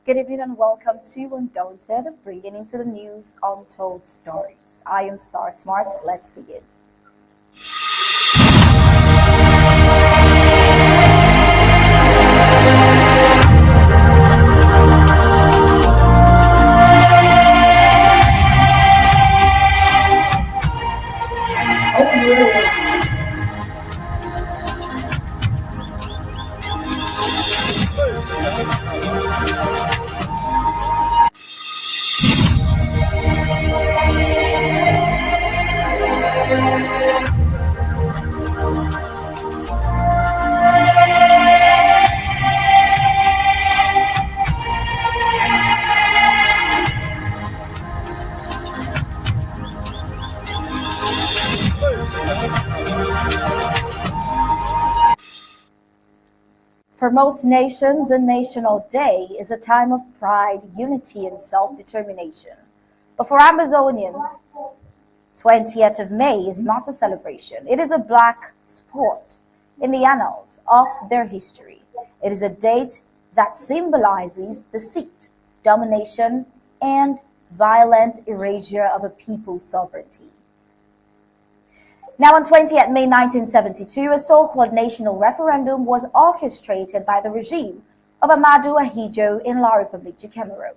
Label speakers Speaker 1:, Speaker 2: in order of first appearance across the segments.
Speaker 1: Good evening and welcome to Undaunted, bringing into the news untold stories. I am Star Smart. Let's begin. For most nations, a national day is a time of pride, unity, and self-determination. But for Ambazonians, 20th of May is not a celebration. It is a black spot in the annals of their history. It is a date that symbolizes deceit, domination, and violent erasure of a people's sovereignty. Now, on 20th May 1972, a so-called national referendum was orchestrated by the regime of Amadou Ahidjo in La République du Cameroon.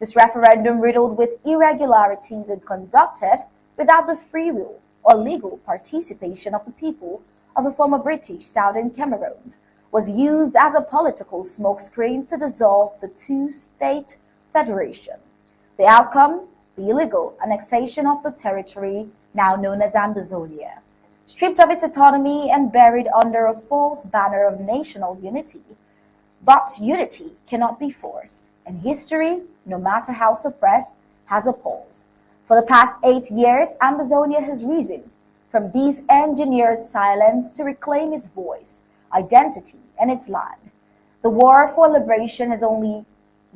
Speaker 1: This referendum, riddled with irregularities and conducted without the free will or legal participation of the people of the former British Southern Cameroon, was used as a political smokescreen to dissolve the two-state federation. The outcome, the illegal annexation of the territory now known as Ambazonia, stripped of its autonomy and buried under a false banner of national unity. But unity cannot be forced, and history, no matter how suppressed, has a pulse. For the past 8 years, Ambazonia has risen from these engineered silence to reclaim its voice, identity, and its land. The war for liberation has only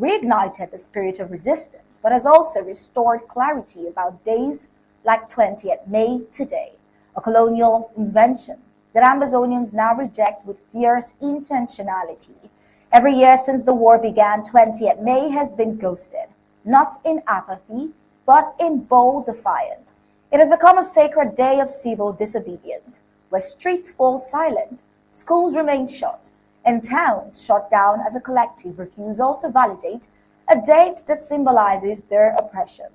Speaker 1: reignited the spirit of resistance, but has also restored clarity about days like 20th May today, a colonial invention that Ambazonians now reject with fierce intentionality. Every year since the war began, 20th May has been ghosted, not in apathy, but in bold defiance. It has become a sacred day of civil disobedience, where streets fall silent, schools remain shut, and towns shut down as a collective refusal to validate a date that symbolizes their oppression.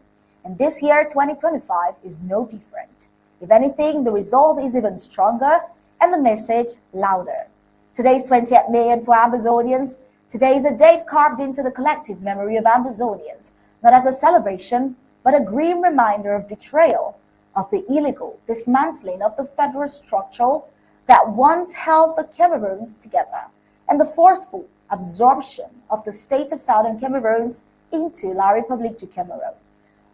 Speaker 1: And this year, 2025, is no different. If anything, the resolve is even stronger and the message louder. Today's 20th May, and for Ambazonians, today is a date carved into the collective memory of Ambazonians, not as a celebration, but a grim reminder of betrayal, of the illegal dismantling of the federal structure that once held the Cameroons together, and the forceful absorption of the state of Southern Cameroons into La République du Cameroon.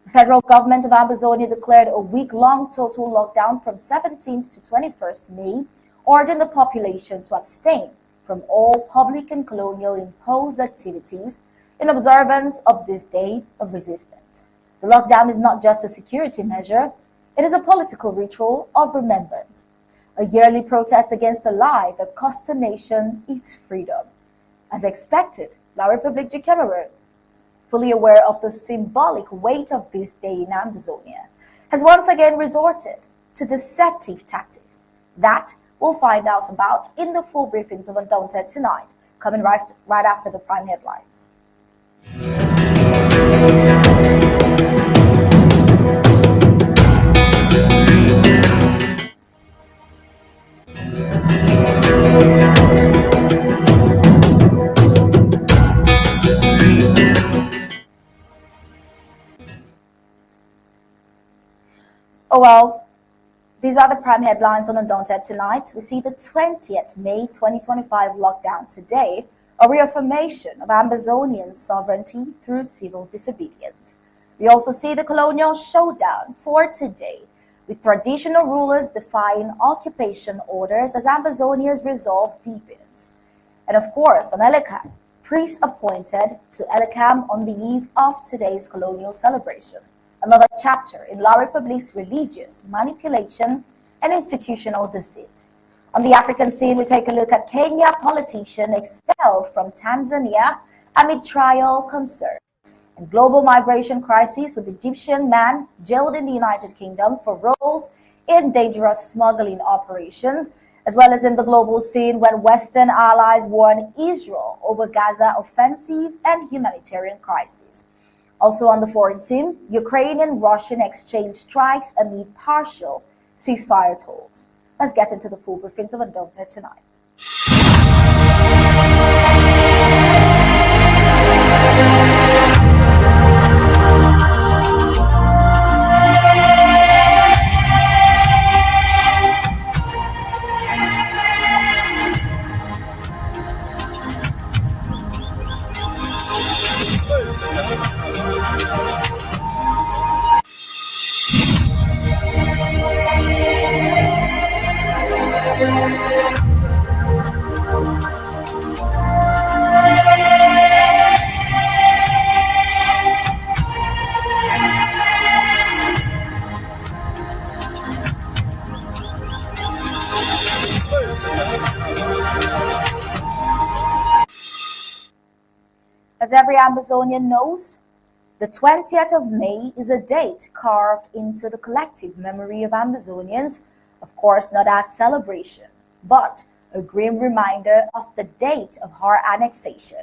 Speaker 1: The federal government of Ambazonia declared a week-long total lockdown from 17th to 21st May, ordering the population to abstain from all public and colonial imposed activities in observance of this day of resistance. The lockdown is not just a security measure, it is a political ritual of remembrance, a yearly protest against a lie that cost a nation its freedom. As expected, La République du Cameroon, fully aware of the symbolic weight of this day in Ambazonia, has once again resorted to deceptive tactics that we'll find out about in the full briefings of Undaunted tonight, coming right after the prime headlines. Oh well, these are the prime headlines on Undaunted tonight. We see the 20th May 2025 lockdown today, a reaffirmation of Ambazonian sovereignty through civil disobedience. We also see the Colonial Showdown for today, with traditional rulers defying occupation orders as Ambazonia's resolve deepens. And of course, on ELECAM, priests appointed to ELECAM on the eve of today's colonial celebration. Another chapter in La République's religious manipulation and institutional deceit. On the African scene, we take a look at Kenya politician expelled from Tanzania amid trial concern and global migration crisis with Egyptian man jailed in the United Kingdom for roles in dangerous smuggling operations, as well as in the global scene when Western allies warn Israel over Gaza offensive and humanitarian crisis. Also on the foreign scene, Ukrainian-Russian exchange strikes amid partial ceasefire talks. Let's get into the full briefings of Undaunted tonight. As every Ambazonian knows, the 20th of May is a date carved into the collective memory of Ambazonians, of course not as celebration, but a grim reminder of the date of our annexation,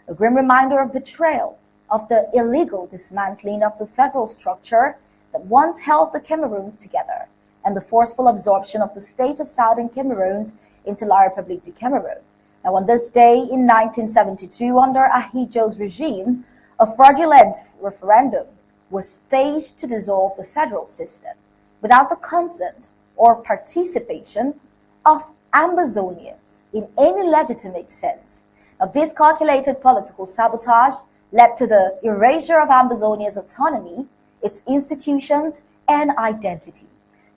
Speaker 1: a grim reminder of betrayal, of the illegal dismantling of the federal structure that once held the Cameroons together, and the forceful absorption of the state of Southern Cameroon into La République du Cameroon. Now, on this day in 1972, under Ahidjo's regime, a fraudulent referendum was staged to dissolve the federal system without the consent or participation of Ambazonians in any legitimate sense. Now, this calculated political sabotage led to the erasure of Ambazonia's autonomy, its institutions, and identity.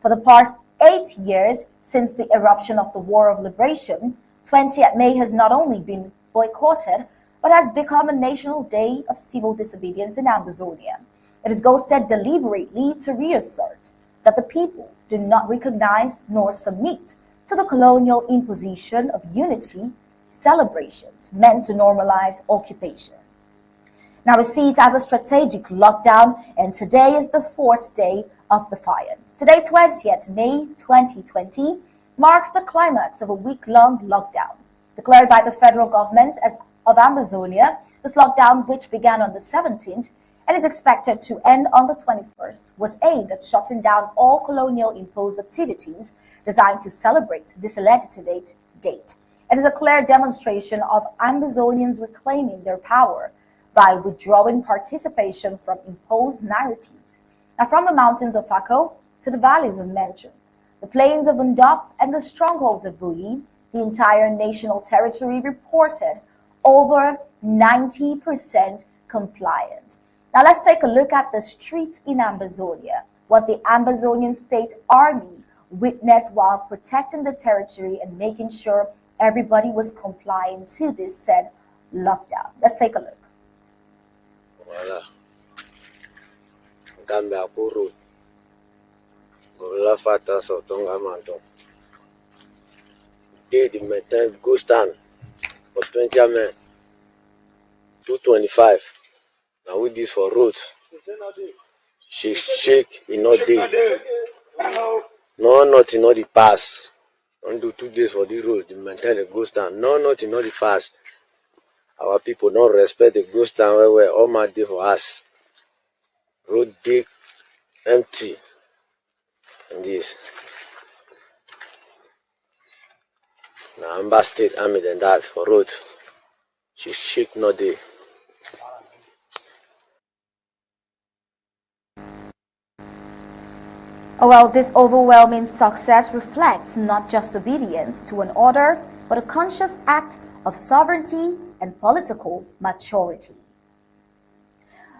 Speaker 1: For the past 8 years since the eruption of the War of Liberation, 20th May has not only been boycotted, but has become a national day of civil disobedience in Ambazonia. It is ghosted deliberately to reassert that the people do not recognize nor submit to the colonial imposition of unity celebrations meant to normalize occupation. Now, we see it as a strategic lockdown, and today is the 4th day of defiance. Today, 20th May 2020, marks the climax of a week-long lockdown declared by the federal government of Ambazonia. This lockdown, which began on the 17th and is expected to end on the 21st, was aimed at shutting down all colonial-imposed activities designed to celebrate this legitimate date. It is a clear demonstration of Ambazonians reclaiming their power by withdrawing participation from imposed narratives. Now, from the mountains of Fako to the valleys of Menchon, the plains of Undop and the strongholds of Bui, the entire national territory reported over 90% compliant. Now let's take a look at the streets in Ambazonia, what the Ambazonian State Army witnessed while protecting the territory and making sure everybody was complying to this said lockdown. Let's take a look.
Speaker 2: Voilà. Gorilla Fata Sotonga Manto. Day the maintain go stand for 20 men. 225. Now with this for roads. Shake in not day. No, not in all the pass. Don't do 2 days for the road. The maintain the go stand. No, not in all the pass. Our people don't respect the go stand where all my day for us. Road big, empty. And this. Now Amba State Army than that for road. She shake no day.
Speaker 1: Oh, well, this overwhelming success reflects not just obedience to an order, but a conscious act of sovereignty and political maturity.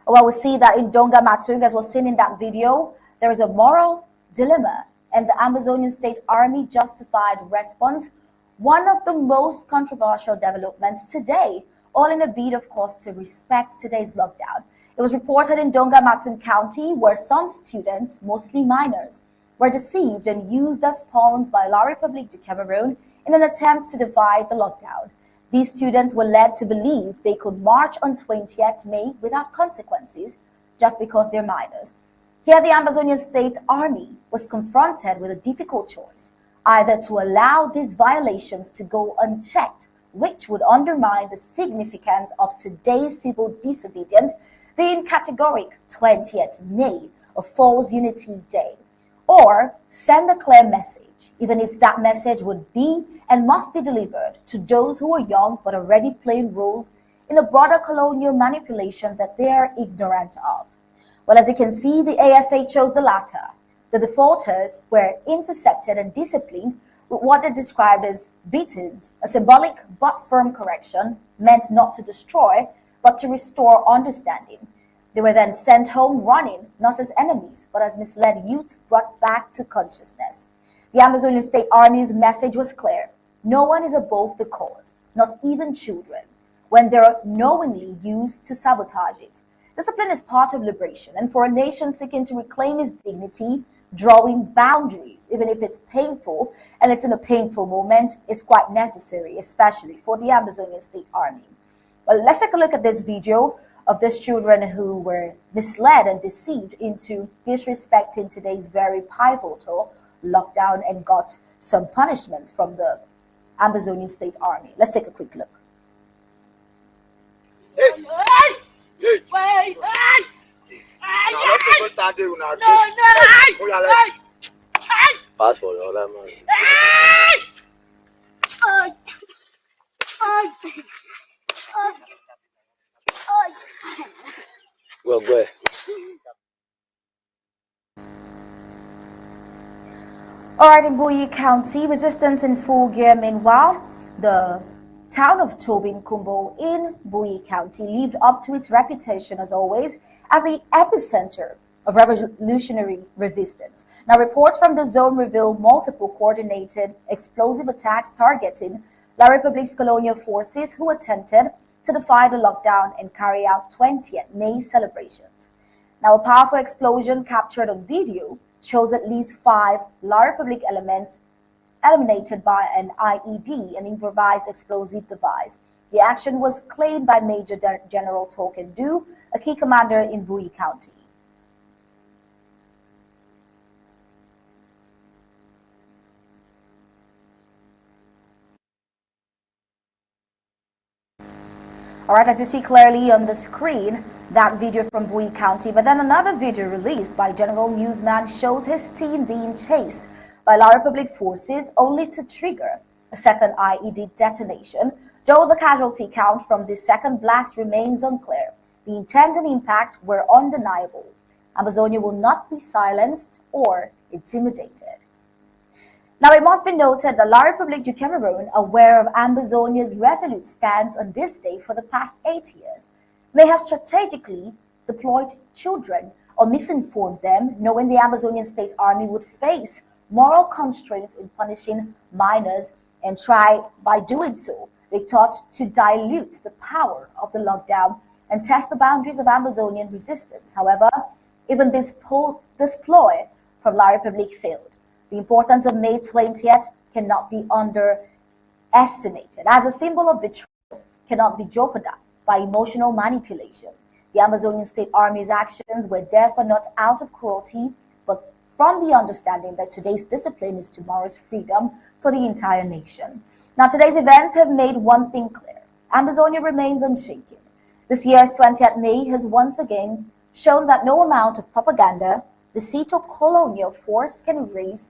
Speaker 1: Oh, well, we see that in Donga Matung, as was seen in that video, there is a moral dilemma, and the Ambazonian State Army justified response, one of the most controversial developments today, all in a bid, of course, to respect today's lockdown. It was reported in Donga Matung County, where some students, mostly minors, were deceived and used as pawns by La République du Cameroon in an attempt to defy the lockdown. These students were led to believe they could march on 20th May without consequences just because they're minors. Here, the Ambazonian State Army was confronted with a difficult choice, either to allow these violations to go unchecked, which would undermine the significance of today's civil disobedience, being categoric 20th May, a false unity day, or send a clear message, even if that message would be and must be delivered to those who are young but already playing roles in a broader colonial manipulation that they are ignorant of. Well, as you can see, the ASA chose the latter. The defaulters were intercepted and disciplined with what they described as beatings, a symbolic but firm correction meant not to destroy, but to restore understanding. They were then sent home running, not as enemies, but as misled youths brought back to consciousness. The Ambazonian State Army's message was clear. No one is above the cause, not even children, when they're knowingly used to sabotage it. Discipline is part of liberation, and for a nation seeking to reclaim its dignity, drawing boundaries, even if it's painful, and it's in a painful moment, is quite necessary, especially for the Ambazonian State Army. Well, let's take a look at this video of these children who were misled and deceived into disrespecting today's very pivotal lockdown and got some punishments from the Ambazonian State Army. Let's take a quick look.
Speaker 2: Pass for all that man. Well, go ahead.
Speaker 1: All right, in Bui County, resistance in full gear. Meanwhile, the town of Tobin Kumbo in Bui County lived up to its reputation, as always, as the epicenter of revolutionary resistance. Now, reports from the zone reveal multiple coordinated explosive attacks targeting La Republique's colonial forces who attempted to defy the lockdown and carry out 20th May celebrations. Now, a powerful explosion captured on video shows at least 5 La Republique elements eliminated by an IED, an improvised explosive device. The action was claimed by Major General Token Du, a key commander in Bui County. All right, as you see clearly on the screen, that video from Bui County, but then another video released by General Newsman shows his team being chased by La Republique forces only to trigger a second IED detonation, though the casualty count from this second blast remains unclear. The intent and impact were undeniable. Ambazonia will not be silenced or intimidated. Now, it must be noted that La Republique du Cameroon, aware of Ambazonia's resolute stance on this day for the past 8 years, may have strategically deployed children or misinformed them, knowing the Ambazonian State Army would face moral constraints in punishing minors, and try, by doing so, they thought to dilute the power of the lockdown and test the boundaries of Ambazonian resistance. However, even this ploy from La Republique failed. The importance of May 20th cannot be underestimated, as a symbol of betrayal cannot be jeopardized by emotional manipulation. The Ambazonian State Army's actions were therefore not out of cruelty, but from the understanding that today's discipline is tomorrow's freedom for the entire nation. Now, today's events have made one thing clear. Ambazonia remains unshaken. This year's 20th May has once again shown that no amount of propaganda, deceit, or colonial force can erase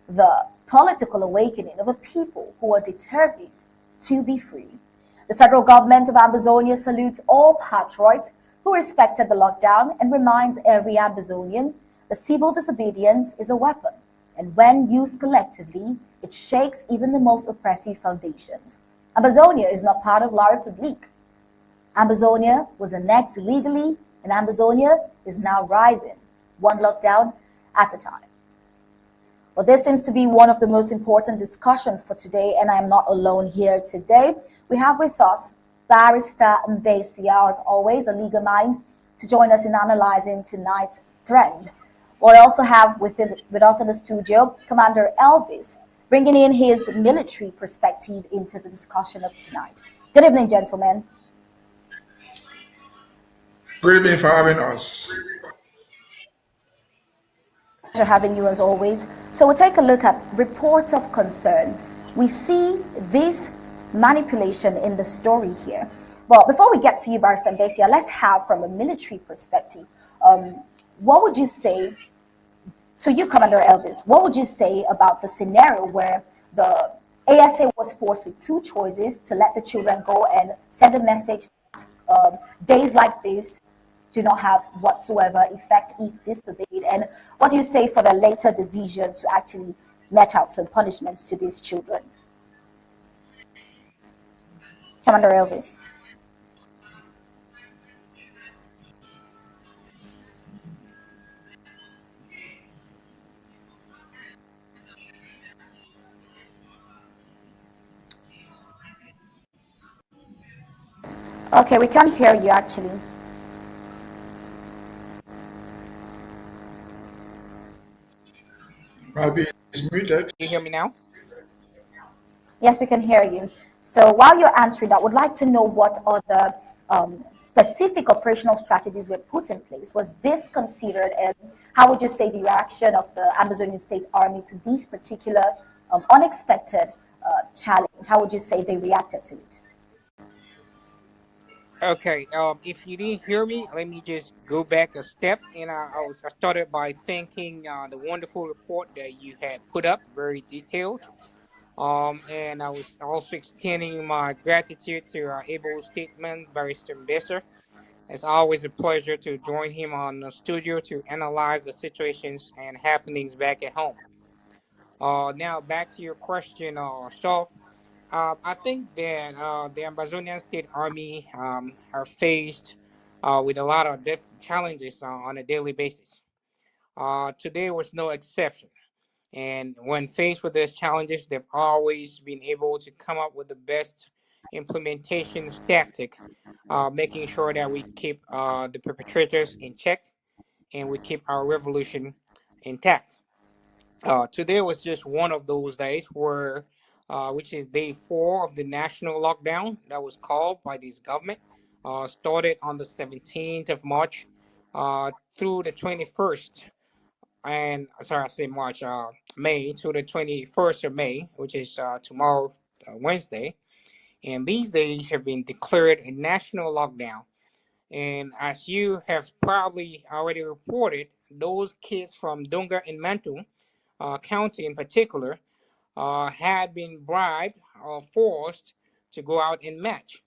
Speaker 1: the political awakening of a people who are determined to be free. The federal government of Ambazonia salutes all patriots who respected the lockdown and reminds every Ambazonian that civil disobedience is a weapon, and when used collectively, it shakes even the most oppressive foundations. Ambazonia is not part of La Republique. Ambazonia was annexed illegally, and Ambazonia is now rising, one lockdown at a time. Well, this seems to be one of the most important discussions for today, and I am not alone here today. We have with us Barrister Mbeseha, as always, a legal mind, to join us in analyzing tonight's trend. We'll also have with us in the studio Commander Elvis, bringing in his military perspective into the discussion of tonight. Good evening, gentlemen.
Speaker 3: Good evening for having us.
Speaker 1: Pleasure having you as always. So we'll take a look at reports of concern. We see this manipulation in the story here. Well, before we get to you, Barrister Mbeseha, let's have from a military perspective. What would you say to you, Commander Elvis? What would you say about the scenario where the ASA was forced with two choices to let the children go and send a message days like this do not have whatsoever effect if disobeyed? And what do you say for the later decision to actually mete out some punishments to these children? Commander Elvis. Okay, we can't hear you actually.
Speaker 3: Maybe it's muted.
Speaker 4: You hear me now?
Speaker 1: Yes, we can hear you. So while you're answering, I would like to know what other specific operational strategies were put in place. Was this considered, and how would you say the reaction of the Amazonian State Army to this particular unexpected challenge? How would you say they reacted to it?
Speaker 4: Okay. If you didn't hear me, let me just go back a step, and I started by thanking the wonderful report that you had put up, very detailed. And I was also extending my gratitude to our able statement, Barrister Mbeseha. It's always a pleasure to join him on the studio to analyze the situations and happenings back at home. Now back to your question, I think that the Ambazonian State Army are faced with a lot of challenges on a daily basis. Today was no exception. And when faced with these challenges, they've always been able to come up with the best implementation tactic, making sure that we keep the perpetrators in check and we keep our revolution intact. Today was just one of those days where, which is day 4 of the national lockdown that was called by this government, started on the 17th of March through the 21st, and sorry, I say March, May to the 21st of May, which is tomorrow, Wednesday. And these days have been declared a national lockdown. And as you have probably already reported, those kids from Dunga and Mantu County in particular had been bribed or forced to go out and match.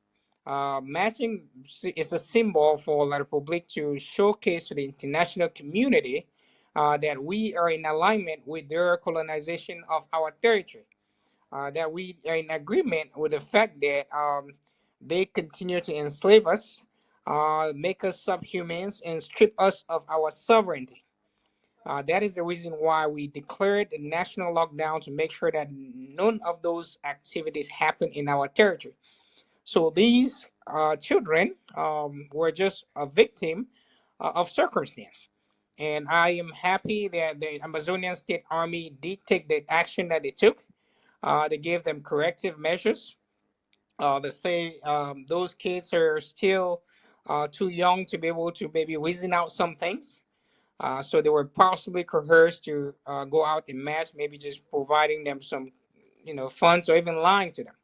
Speaker 4: Matching is a symbol for La Republique to showcase to the international community that we are in alignment with their colonization of our territory, that we are in agreement with the fact that they continue to enslave us, make us subhumans, and strip us of our sovereignty. That is the reason why we declared a national lockdown to make sure that none of those activities happen in our territory. So these children were just a victim of circumstance. And I am happy that the Amazonian State Army did take the action that they took. They gave them corrective measures. They say those kids are still too young to be able to maybe reason out some things. So they were possibly coerced to go out and match, maybe just providing them some, funds or even lying to them.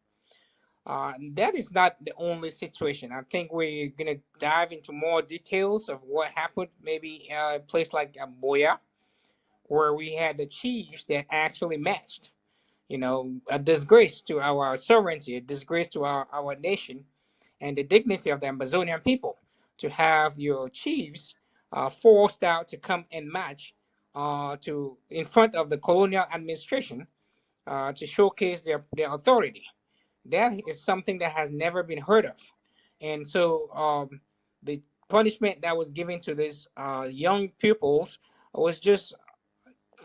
Speaker 4: That is not the only situation. I think we're gonna dive into more details of what happened. Maybe a place like Boya, where we had the chiefs that actually matched. A disgrace to our sovereignty, a disgrace to our nation, and the dignity of the Ambazonian people to have your chiefs forced out to come and match to in front of the colonial administration to showcase their authority. That is something that has never been heard of. And so the punishment that was given to these young pupils was just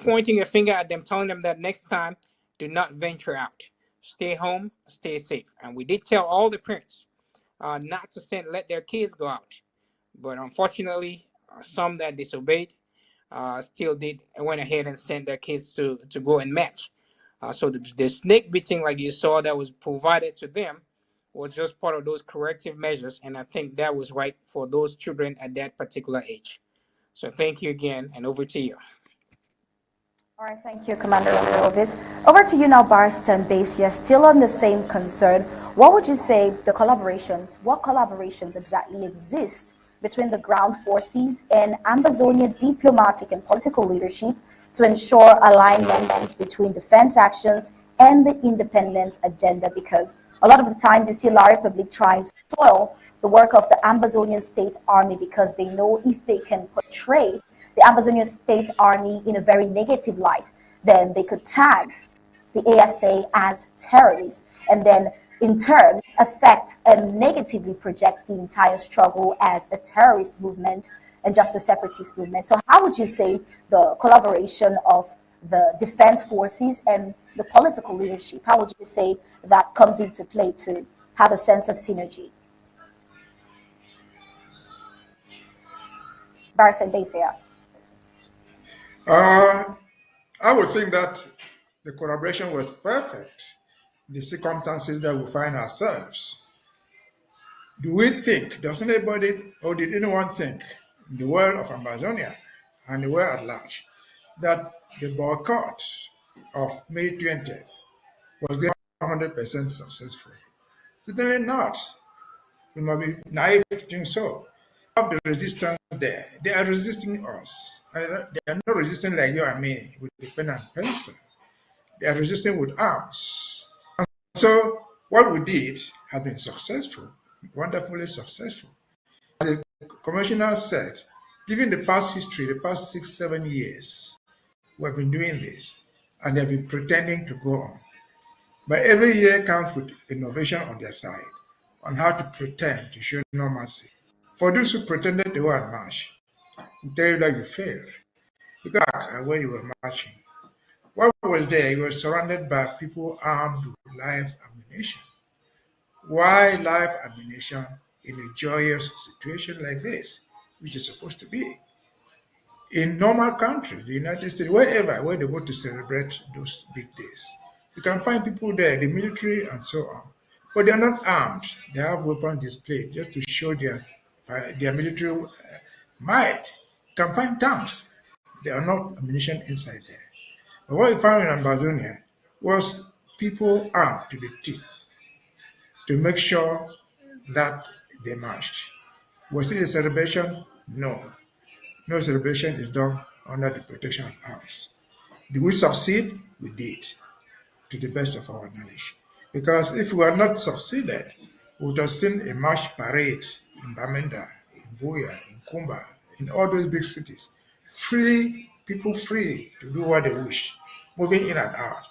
Speaker 4: pointing a finger at them, telling them that next time, do not venture out. Stay home, stay safe. And we did tell all the parents not to let their kids go out. But unfortunately, some that disobeyed still did went ahead and sent their kids to go and match. So the snake beating, like you saw, that was provided to them was just part of those corrective measures, and I think that was right for those children at that particular age. So thank you again, and over to you.
Speaker 1: All right, thank you, Commander Elvis. Over to you now, Barrister Mbeseha. Still on the same concern, what would you say what collaborations exactly exist between the ground forces and Ambazonia diplomatic and political leadership to ensure alignment between defense actions and the independence agenda? Because a lot of the times you see La Republic trying to spoil the work of the Ambazonian State Army because they know if they can portray the Amazonian State Army in a very negative light, then they could tag the ASA as terrorists and then in turn affect and negatively project the entire struggle as a terrorist movement and just a separatist movement. So how would you say the collaboration of the defense forces and the political leadership, how would you say that comes into play to have a sense of synergy? Barrister Mbeseha.
Speaker 3: I would think that the collaboration was perfect in the circumstances that we find ourselves. Do we think, does anybody or did anyone think in the world of Ambazonia and the world at large that the boycott of May 20th was going to be 100% successful? Certainly not. We must be naive to think so. Of the resistance there, they are resisting us. And they are not resisting like you and me with the pen and pencil. They are resisting with arms. And so what we did has been successful, wonderfully successful. As the commissioner said, given the past history, the past 6, 7 years, we have been doing this, and they have been pretending to go on. But every year comes with innovation on their side on how to pretend to show no mercy. For those who pretended they were at march, we tell you that you failed. Look back at where you were marching. What was there? You were surrounded by people armed with live ammunition. Why live ammunition in a joyous situation like this, which is supposed to be? In normal countries, the United States, wherever, where they go to celebrate those big days, you can find people there, the military and so on. But they are not armed. They have weapons displayed just to show their military might. You can find tanks. There are not ammunition inside there. But what we found in Ambazonia was people armed to the teeth to make sure that they marched. Was it a celebration? No. No celebration is done under the protection of arms. Did we succeed? We did, to the best of our knowledge. Because if we had not succeeded, we would have seen a march parade in Bamenda, in Buya, in Kumba, in all those big cities. People free to do what they wish, moving in and out.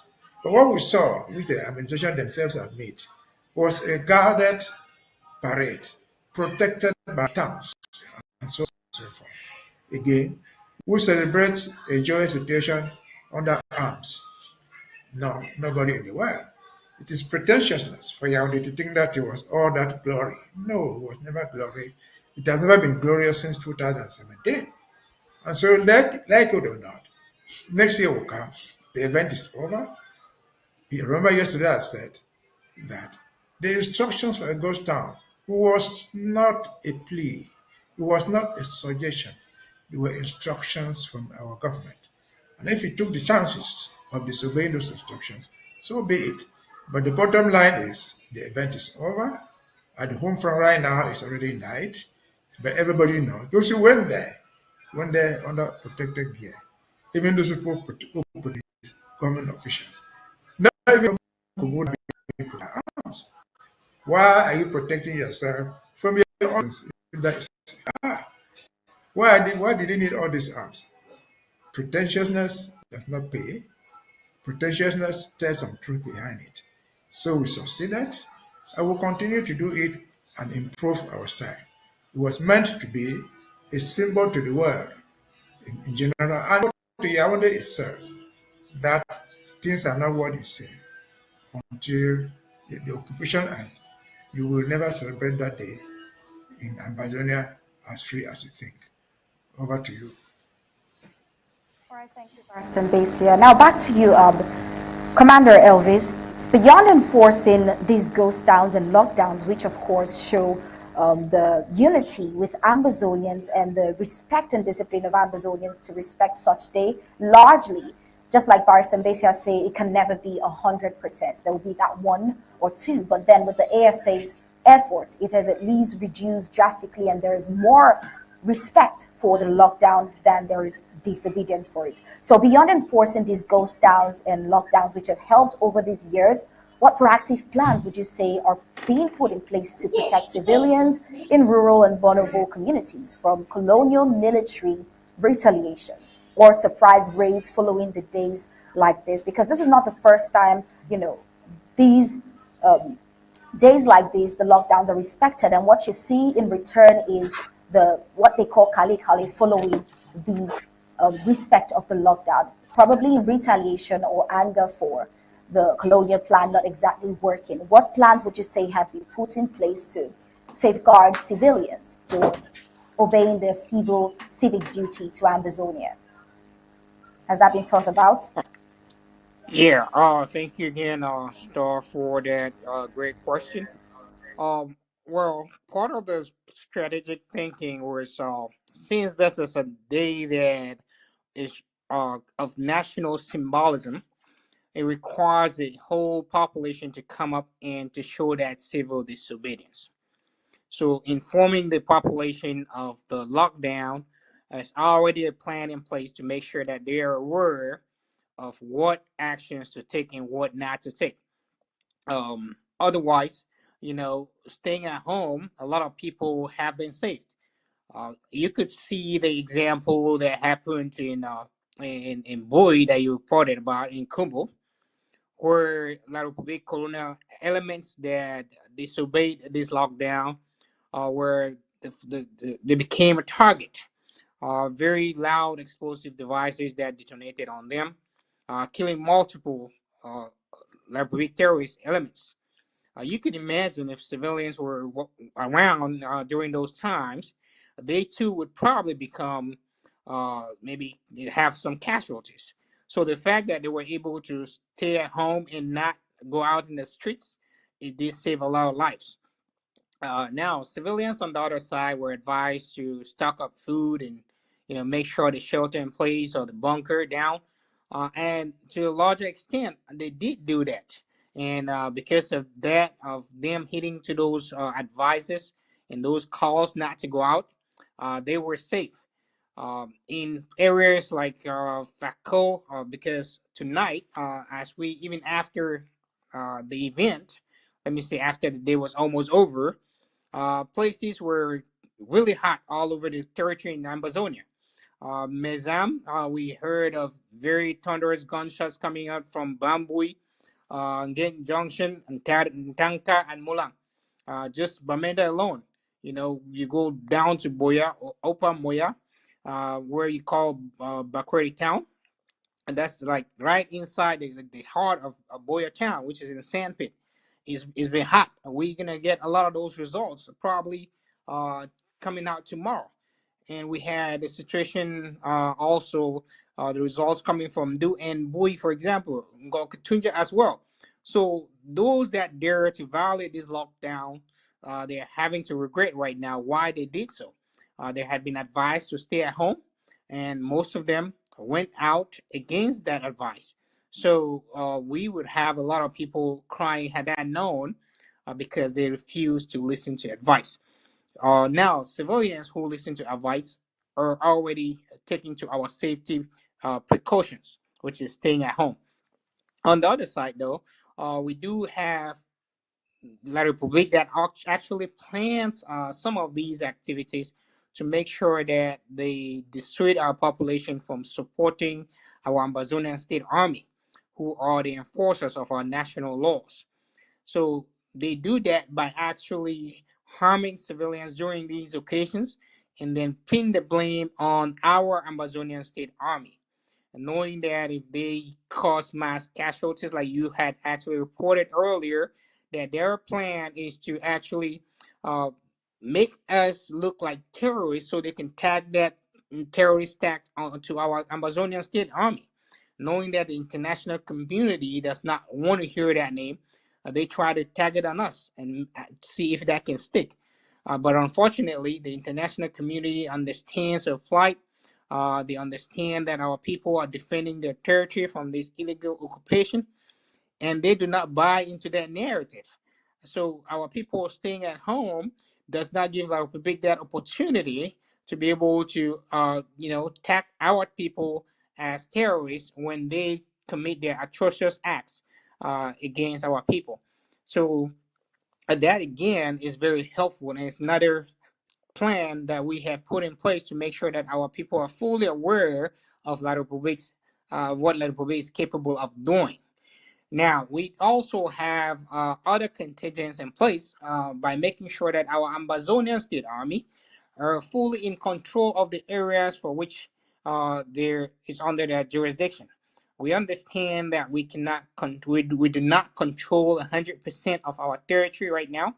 Speaker 3: But what we saw, which the administration themselves admit, was a guarded parade, protected by tanks and so on and so forth. Again, who celebrates a joyous situation under arms? No, nobody in the world. It is pretentiousness for Yaoundé to think that it was all that glory. No, it was never glory. It has never been glorious since 2017. And so, like it or not, next year will come. The event is over. You remember yesterday I said that the instructions for a ghost town was not a plea, it was not a suggestion. They were instructions from our government. And if you took the chances of disobeying those instructions, so be it. But the bottom line is the event is over. At the home front right now, it's already night. But everybody knows. Those who went there under protected gear. Even those who police, government officials. Not even could go and put arms. Why are you protecting yourself from your arms? Why did you need all these arms? Pretentiousness does not pay. Pretentiousness tells some truth behind it. So we succeeded. I will continue to do it and improve our style. It was meant to be a symbol to the world in general and to Yaoundé itself that things are not what you say until the occupation ends. You will never celebrate that day in Ambazonia as free as you think. Over to you.
Speaker 1: All right, thank you, Barrister Mbeseha. Now back to you, Commander Elvis. Beyond enforcing these ghost towns and lockdowns, which of course show the unity with Ambazonians and the respect and discipline of Ambazonians to respect such day, largely, just like Barrister Mbeseha say, it can never be 100%. There will be that one or two, but then with the ASA's effort, it has at least reduced drastically, and there is more respect for the lockdown than there is disobedience for it. So beyond enforcing these ghost towns and lockdowns which have helped over these years, what proactive plans would you say are being put in place to protect civilians in rural and vulnerable communities from colonial military retaliation or surprise raids following the days like this? Because this is not the first time, these days like these, the lockdowns are respected, and what you see in return is the what they call kali kali following these respect of the lockdown, probably in retaliation or anger for the colonial plan not exactly working. What plans would you say have been put in place to safeguard civilians for obeying their civic duty to Ambazonia? Has that been talked about?
Speaker 4: Yeah. Thank you again, Star, for that great question. Um, well, part of the strategic thinking was since this is a day that is of national symbolism, it requires the whole population to come up and to show that civil disobedience. So, informing the population of the lockdown is already a plan in place to make sure that they are aware of what actions to take and what not to take. Otherwise, staying at home, a lot of people have been saved. You could see the example that happened in Bui that you reported about in Kumbo, where La Republic Colonial elements that disobeyed this lockdown where they became a target. Very loud explosive devices that detonated on them, killing multiple uh, La Republic terrorist elements. You can imagine if civilians were around during those times, they too would probably become maybe have some casualties. So the fact that they were able to stay at home and not go out in the streets, it did save a lot of lives. Now, civilians on the other side were advised to stock up food and make sure the shelter in place or the bunker down. And to a larger extent, they did do that. And because of that, of them hitting to those advices and those calls not to go out, they were safe. In areas like Fako, because tonight, as we even after the event, let me say after the day was almost over, places were really hot all over the territory in Ambazonia. Mezam, we heard of very thunderous gunshots coming out from Bambui, Ngent Junction, and Tangta and Mulang. Just Bamenda alone, you go down to Boya, or Opa Moya, where you call Bakweri town, and that's like right inside the heart of Boya town, which is in the sandpit. It's been hot. We're gonna get a lot of those results probably uh, coming out tomorrow. And we had the situation also the results coming from Du and Bui, for example, Katunja as well. So those that dare to violate this lockdown, they're having to regret right now why they did so. They had been advised to stay at home, and most of them went out against that advice. So we would have a lot of people crying had that known because they refused to listen to advice. Now, civilians who listen to advice are already taking to our safety precautions, which is staying at home. On the other side, though, we do have La Republic that actually plans some of these activities to make sure that they dissuade our population from supporting our Ambazonian state army, who are the enforcers of our national laws. So they do that by actually harming civilians during these occasions and then pin the blame on our Ambazonian state army. And knowing that if they cause mass casualties, like you had actually reported earlier, that their plan is to actually uh, make us look like terrorists so they can tag that terrorist tag onto our Ambazonian state army. knowing that the international community does not want to hear that name. They try to tag it on us and see if that can stick. But unfortunately, the international community understands our plight. They understand that our people are defending their territory from this illegal occupation, and they do not buy into that narrative. So our people staying at home does not give our public that opportunity to be able to, tag our people as terrorists when they commit their atrocious acts against our people. So that again is very helpful, and it's another plan that we have put in place to make sure that our people are fully aware of La Republic's what La Republic is capable of doing. Now, we also have other contingents in place by making sure that our Ambazonian state army are fully in control of the areas for which there is under their jurisdiction. We understand that we do not control 100% of our territory right now,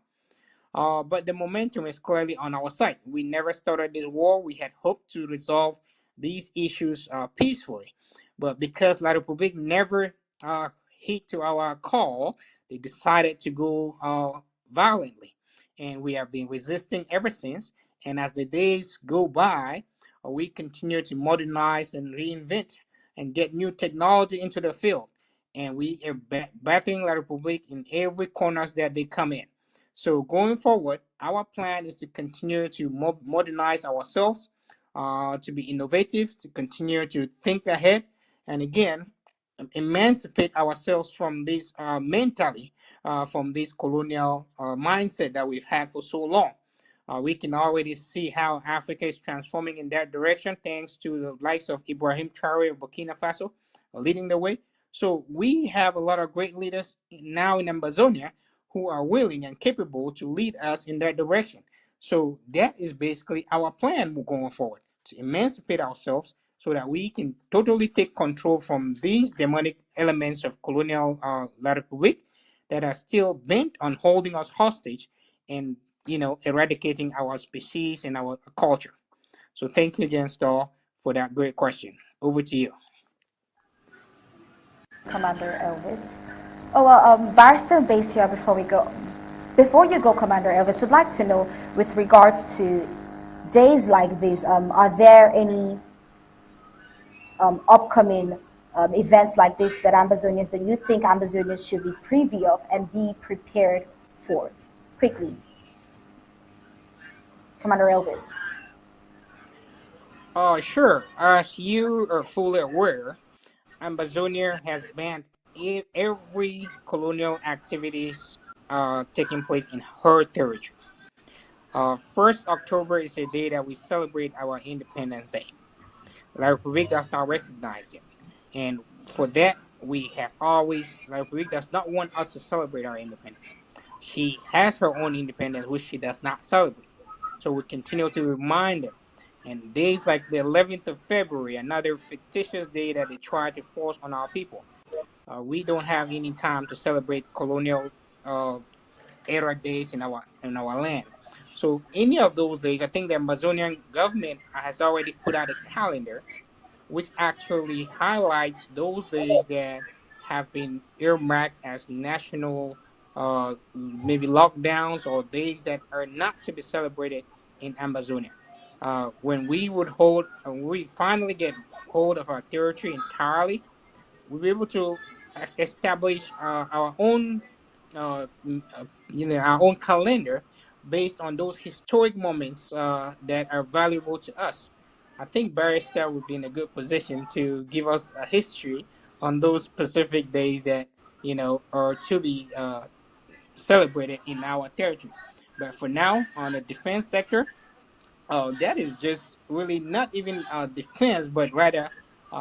Speaker 4: but the momentum is clearly on our side. We never started this war. We had hoped to resolve these issues peacefully. But because La Republique never heed to our call, they decided to go violently. And we have been resisting ever since. And as the days go by, we continue to modernize and reinvent and get new technology into the field. And we are battering La Republique in every corners that they come in. So going forward, our plan is to continue to modernize ourselves, to be innovative, to continue to think ahead, and again, emancipate ourselves from this mentally, from this colonial mindset that we've had for so long. We can already see how Africa is transforming in that direction, thanks to the likes of Ibrahim Traore of Burkina Faso leading the way. So we have a lot of great leaders now in Ambazonia who are willing and capable to lead us in that direction. So that is basically our plan going forward, to emancipate ourselves so that we can totally take control from these demonic elements of colonial La Republique that are still bent on holding us hostage and eradicating our species and our culture. So thank you again, Star, for that great question. Over to you.
Speaker 1: Commander Elvis. Oh, well, Barrister Mbeseha, before you go, Commander Elvis, would like to know, with regards to days like this, are there any upcoming events like this that you think Ambazonians should be privy of and be prepared for quickly? Commander Elvis.
Speaker 4: Sure. As you are fully aware, Ambazonia has banned every colonial activities taking place in her territory. 1st October is a day that we celebrate our Independence Day. La Republique does not recognize it. And for that, La Republique does not want us to celebrate our independence. She has her own independence, which she does not celebrate. So we continue to remind them. And days like the 11th of February, another fictitious day that they try to force on our people. We don't have any time to celebrate colonial era days in our land. So any of those days, I think the Amazonian government has already put out a calendar which actually highlights those days that have been earmarked as national, maybe lockdowns or days that are not to be celebrated in Ambazonia. When we finally get hold of our territory entirely, we'll be able to establish our own, our own calendar based on those historic moments that are valuable to us. I think Barrister would be in a good position to give us a history on those specific days that are to be celebrated in our territory. But for now, on the defense sector, that is just really not even defense, but rather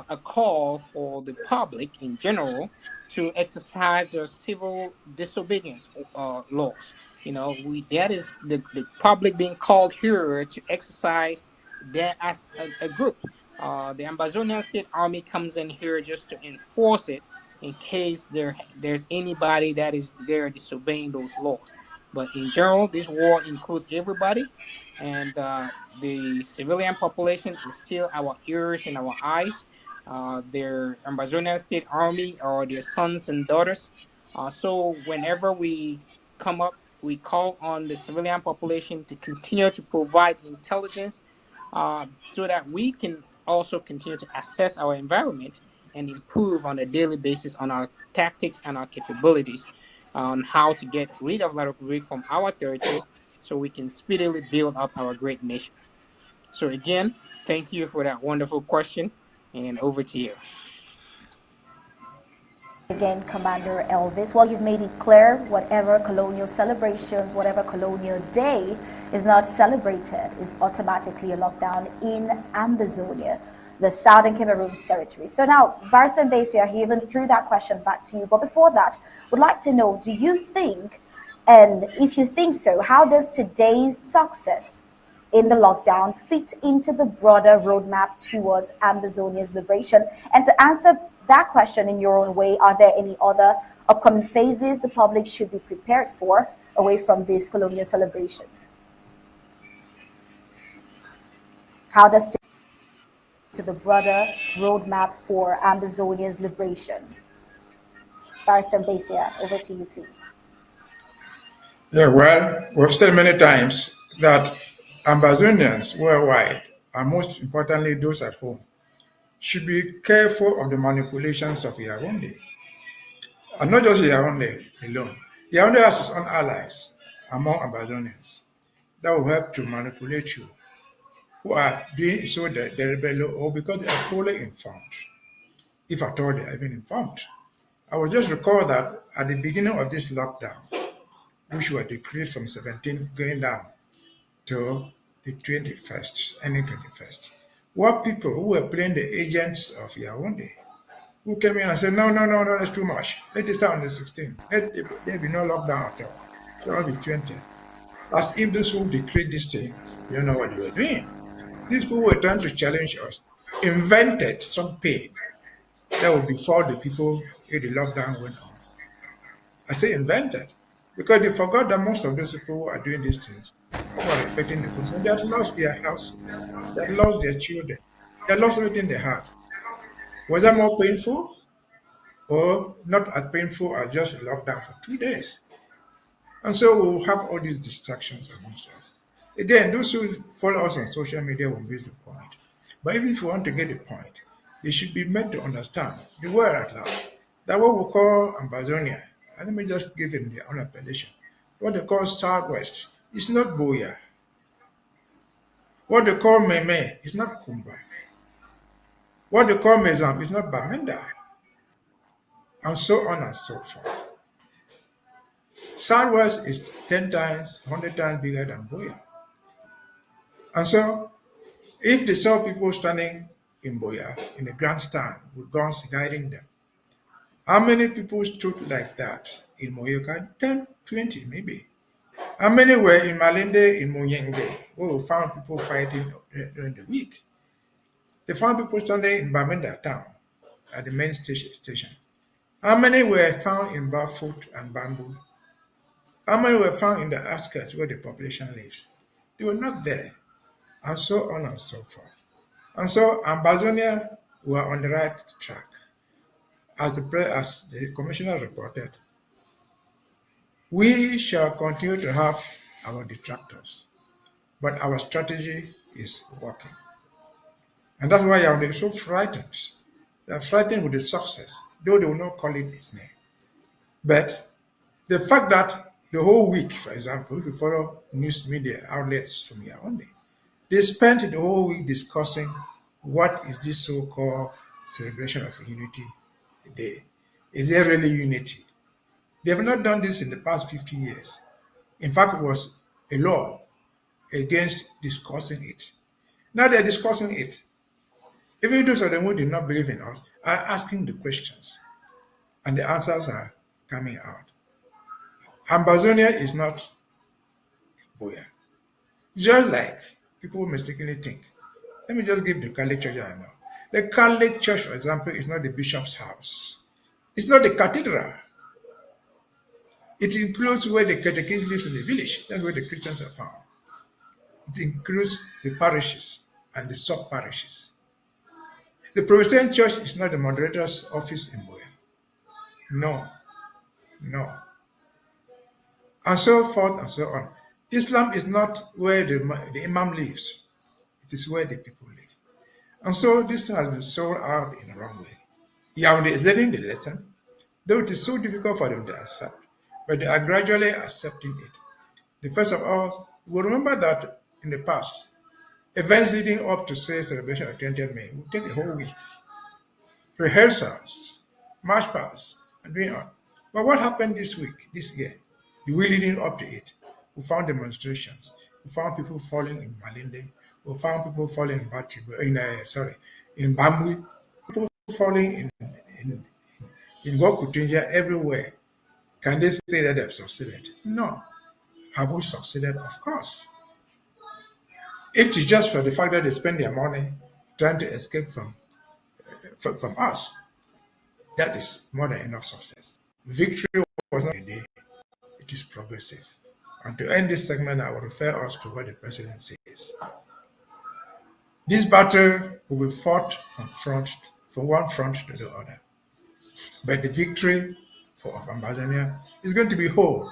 Speaker 4: a call for the public in general to exercise their civil disobedience laws. That is the public being called here to exercise that as a group. The Ambazonian State Army comes in here just to enforce it in case there's anybody that is there disobeying those laws. But in general, this war includes everybody, and the civilian population is still our ears and our eyes. their Ambazonian State Army or their sons and daughters. So whenever we come up, we call on the civilian population to continue to provide intelligence so that we can also continue to assess our environment and improve on a daily basis on our tactics and our capabilities on how to get rid of La Republique from our territory so we can speedily build up our great nation. So again, thank you for that wonderful question, and over to you.
Speaker 1: Again, Commander Elvis. Well, you've made it clear whatever colonial celebrations, whatever colonial day is not celebrated is automatically a lockdown in Ambazonia, the southern Cameroon's territory. So now, Barrister Mbeseha, he even threw that question back to you. But before that, would like to know, do you think, and if you think so, how does today's success in the lockdown fit into the broader roadmap towards Ambazonia's liberation? And to answer that question in your own way, are there any other upcoming phases the public should be prepared for away from these colonial celebrations? How does it to the broader roadmap for Ambazonia's liberation? Barrister Mbeseha, over to you, please.
Speaker 3: Yeah, well, we've said many times that Ambazonians worldwide, and most importantly those at home, should be careful of the manipulations of Yaoundé. And not just Yaoundé alone. Yaoundé has its own allies among Ambazonians that will help to manipulate you, who are doing so that they rebel or because they are poorly informed, if at all they are even informed. I will just recall that at the beginning of this lockdown, which were decreed from 17th going down to the 21st, ending 21st, what people who were playing the agents of Yaoundé, who came in and said, no, that's too much. Let it start on the 16th. Let there be no lockdown at all. So it'll be 20th. As if those who decreed this thing, you don't know what they were doing. These people were trying to challenge us, invented some pain that would befall the people if the lockdown went on. I say invented because they forgot that most of those people who are doing these things, who are respecting the constitution, they had lost their houses, they had lost their children, they had lost everything they had. Was that more painful or not as painful as just a lockdown for 2 days? And so we'll have all these distractions amongst us. Again, those who follow us on social media will miss the point. But even if you want to get the point, they should be made to understand the world at large that what we call Ambazonia, and let me just give them their own appellation, what they call Southwest is not Boya. What they call Meme is not Kumba. What they call Mezam is not Bamenda, and so on and so forth. Southwest is 10 times, 100 times bigger than Boya. And so, if they saw people standing in Boya in a grandstand with guns guiding them, how many people stood like that in Moyoka? 10, 20 maybe. How many were in Malinde, in Muyenge, where we found people fighting during the week? They found people standing in Bamenda town at the main station. How many were found in Bafoot and Bamboo? How many were found in the outskirts where the population lives? They were not there, and so on and so forth. And so Ambazonia were on the right track. As the commissioner reported, we shall continue to have our detractors, but our strategy is working. And that's why they're so frightened. They're frightened with the success, though they will not call it its name. But the fact that the whole week, for example, if you follow news media outlets from Yaoundé, they spent the whole week discussing what is this so-called celebration of unity day. Is there really unity? They have not done this in the past 50 years. In fact, it was a law against discussing it. Now they're discussing it. Even those of them who did not believe in us are asking the questions, and the answers are coming out. Ambazonia is not Boya. Just like people mistakenly think. Let me just give the Catholic Church I know. The Catholic Church, for example, is not the bishop's house. It's not the cathedral. It includes where the catechist lives in the village. That's where the Christians are found. It includes the parishes and the sub-parishes. The Protestant church is not the moderator's office in Bui. No, no. And so forth and so on. Islam is not where the Imam lives. It is where the people live. And so this thing has been sold out in the wrong way. Yaoundé is learning the lesson, though it is so difficult for them to accept. But they are gradually accepting it. The first of all, we remember that in the past, events leading up to, say, celebration of 20th May would take a whole week. Rehearsals, march pasts, and doing on. But what happened this week, this year, the week leading up to it? We found demonstrations. We found people falling in Malinde. We found people falling in in Bambui. People falling in Gokutunja everywhere. Can they say that they've succeeded? No. Have we succeeded? Of course. If it's just for the fact that they spend their money trying to escape from us, that is more than enough success. Victory was not a day, it is progressive. And to end this segment, I will refer us to what the president says. This battle will be fought from one front to the other. But the victory of Ambazonia is going to be whole.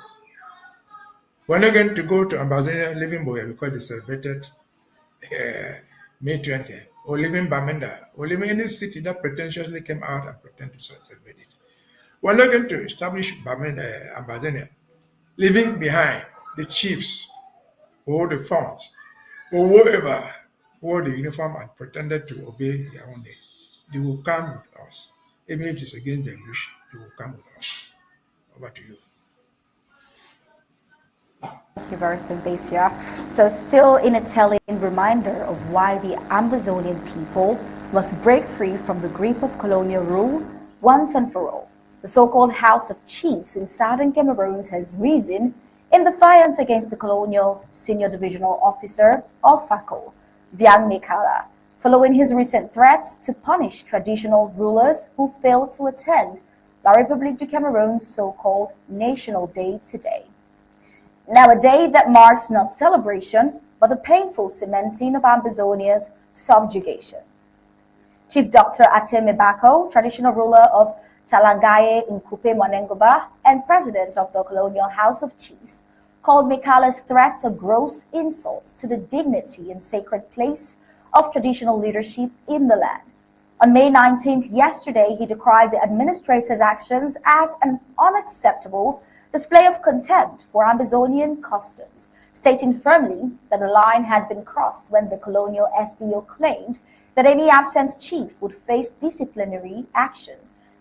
Speaker 3: We're not going to go to Ambazonia living Boya because they celebrated May 20th, or living Bamenda, or living any city that pretentiously came out and pretended to celebrate it. We're not going to establish Ambazonia, leaving behind the chiefs or the farms or whoever wore the uniform and pretended to obey Yaoundé. They will come with us. Even if it is against their wish, they will come with us. Over to you.
Speaker 1: Thank you very much, Mbeseha. So still in a telling reminder of why the Ambazonian people must break free from the grip of colonial rule once and for all. The so-called House of Chiefs in southern Cameroon has risen in defiance against the Colonial Senior Divisional Officer of FACO, Viang Mekala, following his recent threats to punish traditional rulers who failed to attend La République du Cameroon's so-called National Day today. Now, a day that marks not celebration, but the painful cementing of Ambazonia's subjugation. Chief Dr. Ateme Bako, traditional ruler of Talangaye Nkupe Mwanengoba and president of the Colonial House of Chiefs, called Mekala's threats a gross insult to the dignity and sacred place of traditional leadership in the land. On May 19th, yesterday, he decried the administrator's actions as an unacceptable display of contempt for Ambazonian customs, stating firmly that the line had been crossed when the colonial SDO claimed that any absent chief would face disciplinary action.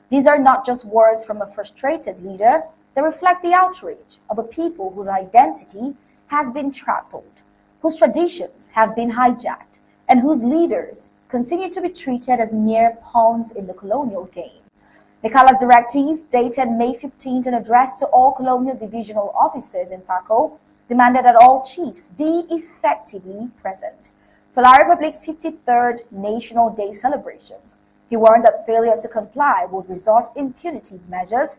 Speaker 1: These are not just words from a frustrated leader, they reflect the outrage of a people whose identity has been trampled, whose traditions have been hijacked, and whose leaders continue to be treated as mere pawns in the colonial game. Mekala's directive, dated May 15th and addressed to all colonial divisional officers in FACO, demanded that all chiefs be effectively present for La République's 53rd National Day celebrations. He warned that failure to comply would result in punitive measures,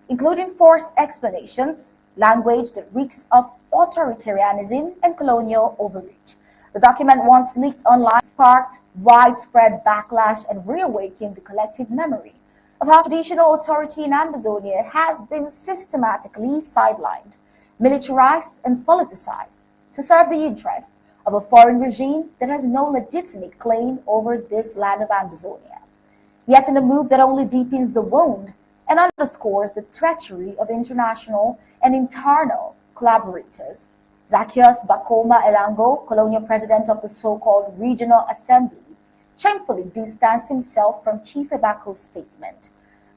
Speaker 1: including forced explanations, language that reeks of authoritarianism and colonial overreach. The document, once leaked online, sparked widespread backlash and reawakened the collective memory of how traditional authority in Ambazonia has been systematically sidelined, militarized, and politicized to serve the interest of a foreign regime that has no legitimate claim over this land of Ambazonia. Yet in a move that only deepens the wound and underscores the treachery of international and internal collaborators, Zacchaeus Bakoma Elango, colonial president of the so-called Regional Assembly, shamefully distanced himself from Chief Ebako's statement.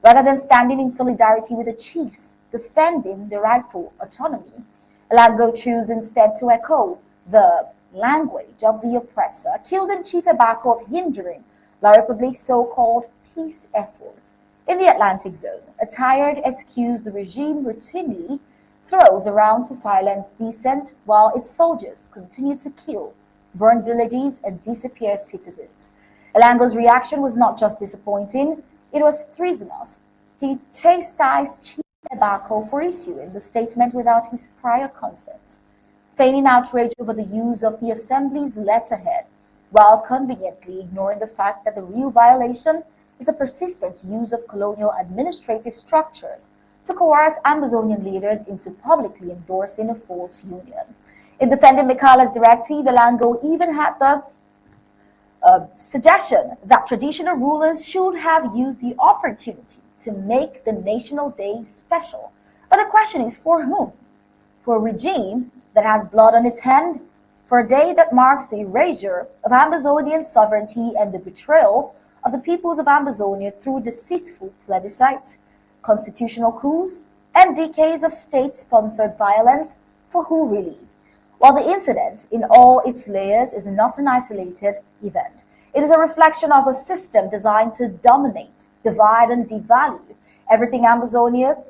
Speaker 1: Rather than standing in solidarity with the chiefs defending the rightful autonomy, Elango chose instead to echo the language of the oppressor, accusing Chief Ebako of hindering La République's so-called peace efforts in the Atlantic zone, a tired excuse the regime routinely throws around to silence dissent while its soldiers continue to kill, burn villages, and disappear citizens. Elango's reaction was not just disappointing, it was treasonous. He chastised Chief Ebako for issuing the statement without his prior consent, feigning outrage over the use of the Assembly's letterhead, while conveniently ignoring the fact that the real violation is the persistent use of colonial administrative structures to coerce Ambazonian leaders into publicly endorsing a false union. In defending Mikala's directive, Elango even had the suggestion that traditional rulers should have used the opportunity to make the National Day special. But the question is, for whom? For a regime that has blood on its hand? For a day that marks the erasure of Ambazonian sovereignty and the betrayal of the peoples of Ambazonia through deceitful plebiscites, constitutional coups, and decades of state-sponsored violence? For who really? While the incident, in all its layers, is not an isolated event, it is a reflection of a system designed to dominate, divide, and devalue everything Ambazonia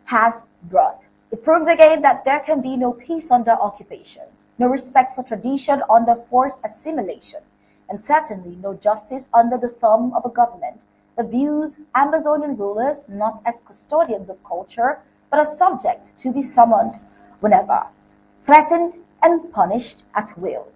Speaker 1: has brought. It proves again that there can be no peace under occupation, no respect for tradition under forced assimilation, and certainly no justice under the thumb of a government that views Ambazonian rulers not as custodians of culture, but as subject to be summoned whenever threatened and punished at will.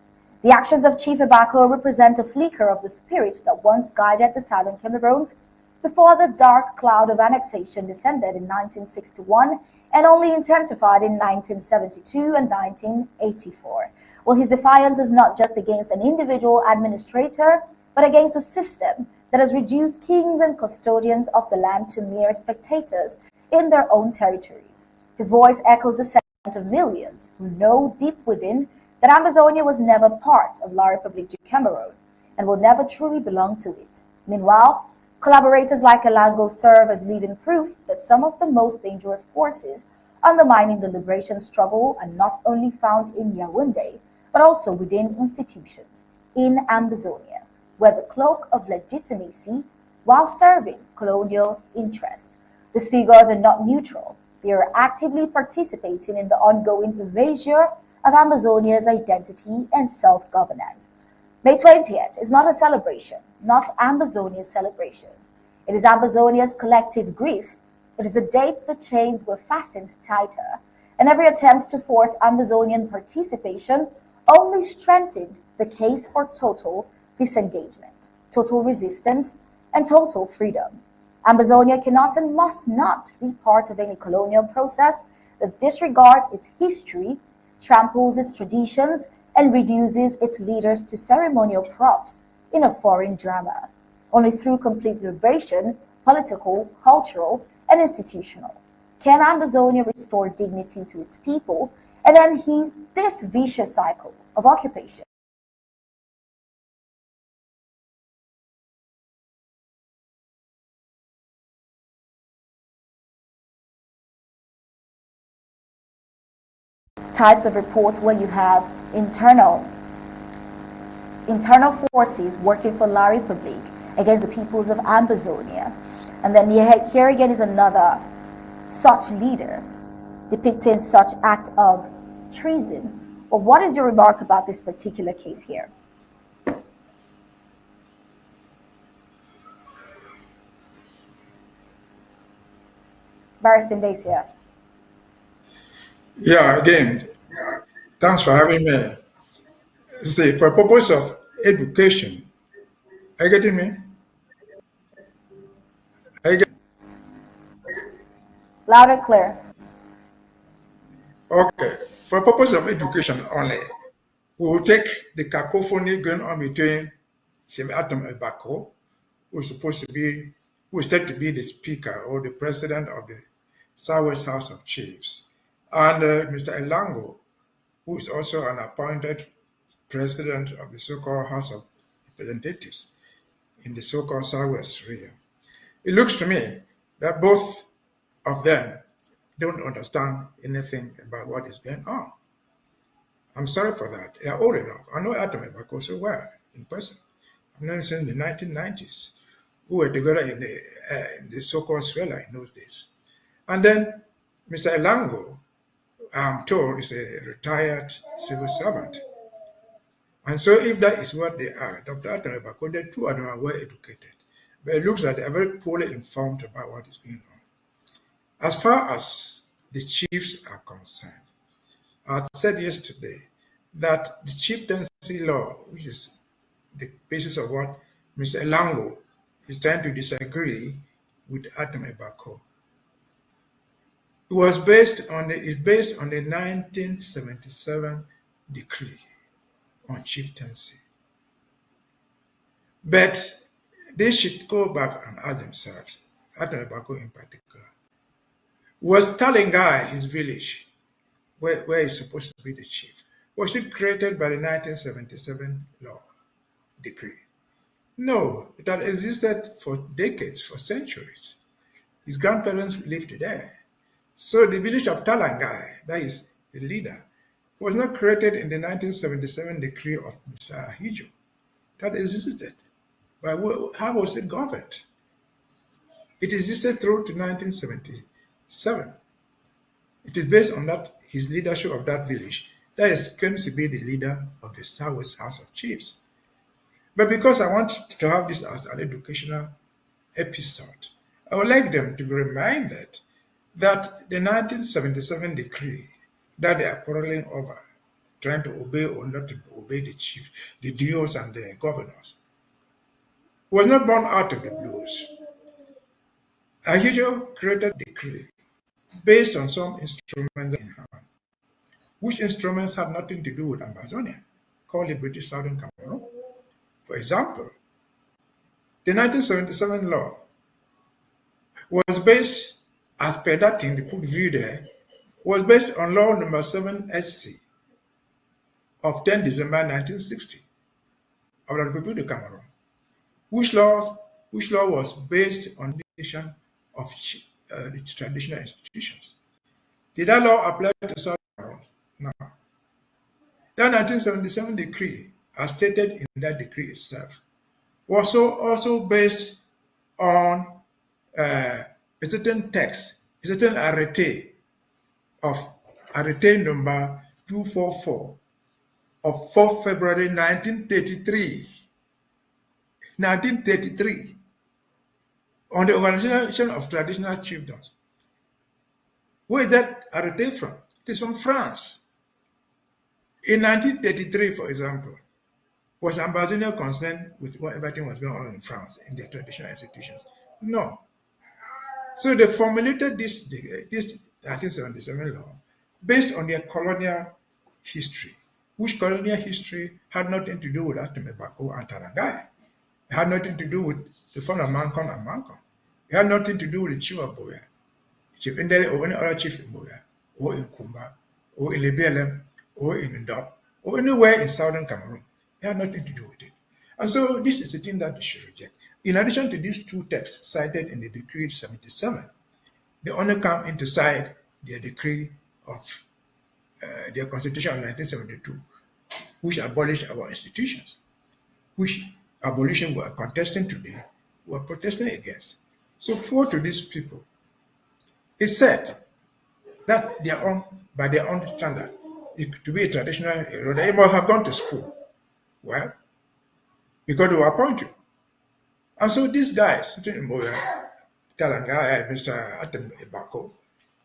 Speaker 1: The actions of Chief Ibako represent a flicker of the spirit that once guided the Southern Cameroons before the dark cloud of annexation descended in 1961 and only intensified in 1972 and 1984. Well, his defiance is not just against an individual administrator, but against the system that has reduced kings and custodians of the land to mere spectators in their own territories. His voice echoes the sentiment of millions who know deep within that Ambazonia was never part of La République du Cameroon and will never truly belong to it. Meanwhile, collaborators like Elango serve as living proof that some of the most dangerous forces undermining the liberation struggle are not only found in Yaoundé, but also within institutions in Ambazonia, where the cloak of legitimacy while serving colonial interest. These figures are not neutral. They are actively participating in the ongoing erasure of Ambazonia's identity and self-governance. May 20th is not a celebration, not Ambazonia's celebration. It is Ambazonia's collective grief. It is a date the chains were fastened tighter, and every attempt to force Ambazonian participation only strengthened the case for total disengagement, total resistance, and total freedom. Ambazonia cannot and must not be part of any colonial process that disregards its history, tramples its traditions, and reduces its leaders to ceremonial props in a foreign drama. Only through complete liberation, political, cultural, and institutional, can Ambazonia restore dignity to its people and end this vicious cycle of occupation. Types of reports where you have internal forces working for La République against the peoples of Ambazonia. And then here again is another such leader depicting such act of treason. But what is your remark about this particular case here? Mbeseha.
Speaker 3: Yeah, again, thanks for having me. See, for purpose of education, are you getting me? Are you
Speaker 1: Loud and clear.
Speaker 3: okay, for purpose of education only, we will take the cacophony going on between Atom Ebako, who is supposed to be, who is said to be the speaker or the president of the Southwest House of Chiefs, and Mr. Elango, who is also an appointed president of the so-called House of Representatives in the so-called Southwest region. It looks to me that both of them don't understand anything about what is going on. I'm sorry for that. They are old enough. I know Atom Ebako so well in person. I've known him since the 1990s. We were together in the so-called Swella in those days. And then Mr. Elango, I'm told, is a retired civil servant. And so if that is what they are, Dr. Atom Ebako, the two of them are well educated. But it looks like they are very poorly informed about what is going on. As far as the chiefs are concerned, I said yesterday that the chieftaincy law, which is the basis of what Mr. Elango is trying to disagree with Atem Ebako. Is based on the 1977 decree on chieftaincy. But they should go back and ask themselves, Atem Ebako in particular, was Talingai, his village, where he's supposed to be the chief, was it created by the 1977 law decree? No, it had existed for decades, for centuries. His grandparents lived there. So the village of Talangai, that is the leader, was not created in the 1977 decree of Mr. Ahijo. That existed. But how was it governed? It existed through to 1977. It is based on that his leadership of that village that is going to be the leader of the Southwest House of Chiefs. But because I want to have this as an educational episode, I would like them to be reminded that the 1977 decree that they are quarreling over, trying to obey or not to obey the chief, the DOs and the governors, was not born out of the blues. Ahijo created a decree based on some instruments in hand, which instruments had nothing to do with Ambazonia, called the British Southern Cameroon. For example, the 1977 law was based, as per that thing, the put view there, was based on law number 7 SC of 10 December 1960 of the Republic of Cameroon, which law was based on the nation of its traditional institutions. Did that law apply to South Cameroon? No. That 1977 decree, as stated in that decree itself, was also based on a certain text, a certain arrêté of arrêté number 244 of 4 February 1933. 1933, on the Organization of Traditional Chiefdoms. Where is that arrêté from? It is from France. In 1933, for example, was Ambazonia concerned with what everything was going on in France in their traditional institutions? No. So they formulated this 1977 law based on their colonial history, which colonial history had nothing to do with Atem Ebako and Tarangai. It had nothing to do with the fun of Mancon and Mancon. It had nothing to do with the chief of Boya, Chief Ndele, or any other chief in Boya, or in Kumba, or in Lebelem, or in Ndop, or anywhere in southern Cameroon. It had nothing to do with it. And so this is the thing that they should reject. In addition to these two texts cited in the Decree 77, they only come into sight their decree of their constitution of 1972, which abolished our institutions, which abolition we are contesting today, we are protesting against. So poor to these people. It's said that by their own standard, to be a traditional hero, they must have gone to school. Well, because they were appointed. And so these guys sitting in Boya, Talangai, Mr. Atem Ebako,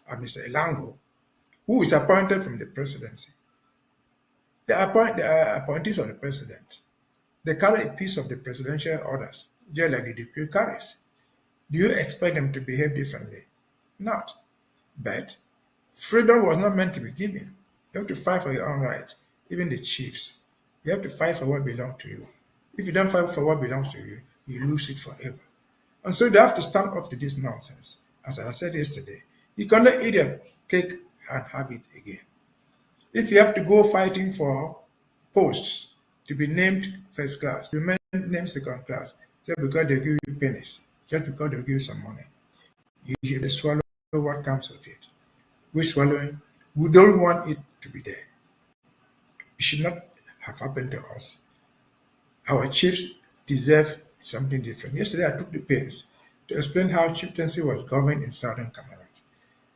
Speaker 3: and Mr. Elango, who is appointed from the presidency, they are appointees of the president. They carry a piece of the presidential orders, just like the decree carries. Do you expect them to behave differently? Not. But freedom was not meant to be given. You have to fight for your own rights, even the chiefs. You have to fight for what belongs to you. If you don't fight for what belongs to you, you lose it forever. And so they have to stand up to this nonsense. As I said yesterday, you cannot eat your cake and have it again. If you have to go fighting for posts to be named first class, remain named second class, just because they give you pennies, just because they give you some money, you should swallow what comes with it. We're swallowing. We don't want it to be there. It should not have happened to us. Our chiefs deserve something different. Yesterday, I took the pains to explain how chieftaincy was governed in southern Cameroon.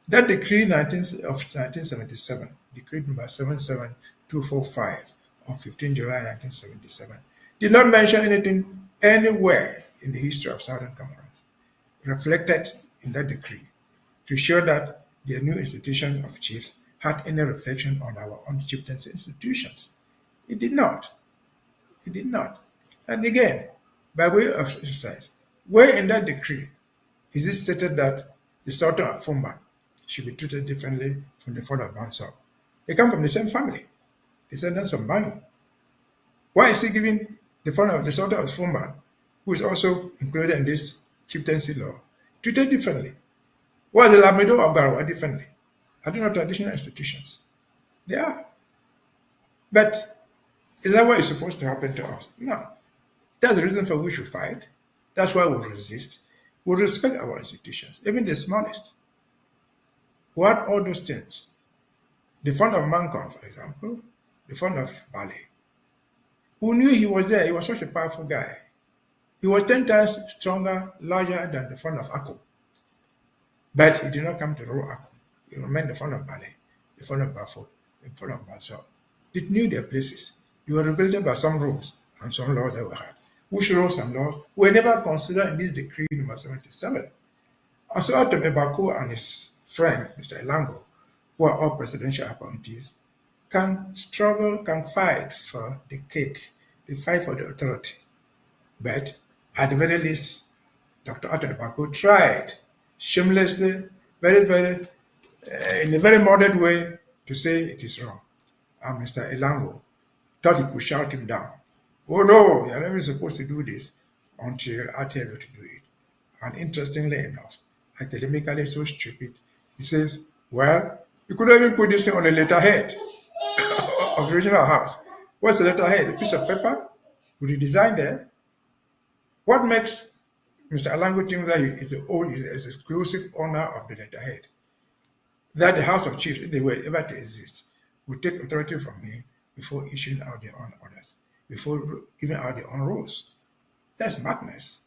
Speaker 3: That decree of 1977, decree number 77245 of 15 July 1977, did not mention anything anywhere in the history of southern Cameroon reflected in that decree to show that the new institution of chiefs had any reflection on our own chieftaincy institutions. It did not. He did not. And again, by way of exercise, where in that decree is it stated that the Sultan of Fumban should be treated differently from the father of Bansor? They come from the same family, descendants of Manu. Why is he giving the father of the Sultan of Fumban, who is also included in this chieftaincy law, treated differently? Why is the Lamido of Garwa differently? Are they not traditional institutions? They are. But is that what is supposed to happen to us? No. That's the reason for which we fight. That's why we resist. We respect our institutions, even the smallest. What all those things? The fount of Mancon, for example, the fount of Bali. Who knew he was there? He was such a powerful guy. He was 10 times stronger, larger than the fount of Akko. But he did not come to rule Akko. He remained the fount of Bali, the fount of Bafo, the fount of Bansor. They knew their places. They were regulated by some rules and some laws that we had. Which rules and laws were never considered in this decree number 77. And so Atom Ebako and his friend, Mr. Elango, who are all presidential appointees, can struggle, can fight for the cake, they fight for the authority. But at the very least, Dr. Atom Ebako tried shamelessly, in a very moderate way, to say it is wrong. And Mr. Elango thought he could shout him down. Oh no, you're never supposed to do this until I tell you to do it. And interestingly enough, academically so stupid, he says, well, you could even put this thing on a letterhead of the original house. What's the letterhead? A piece of paper with the design there? What makes Mr. Alango think that he is the exclusive owner of the letterhead? That the House of Chiefs, if they were ever to exist, would take authority from him before issuing out their own orders, before giving out their own rules. That's madness.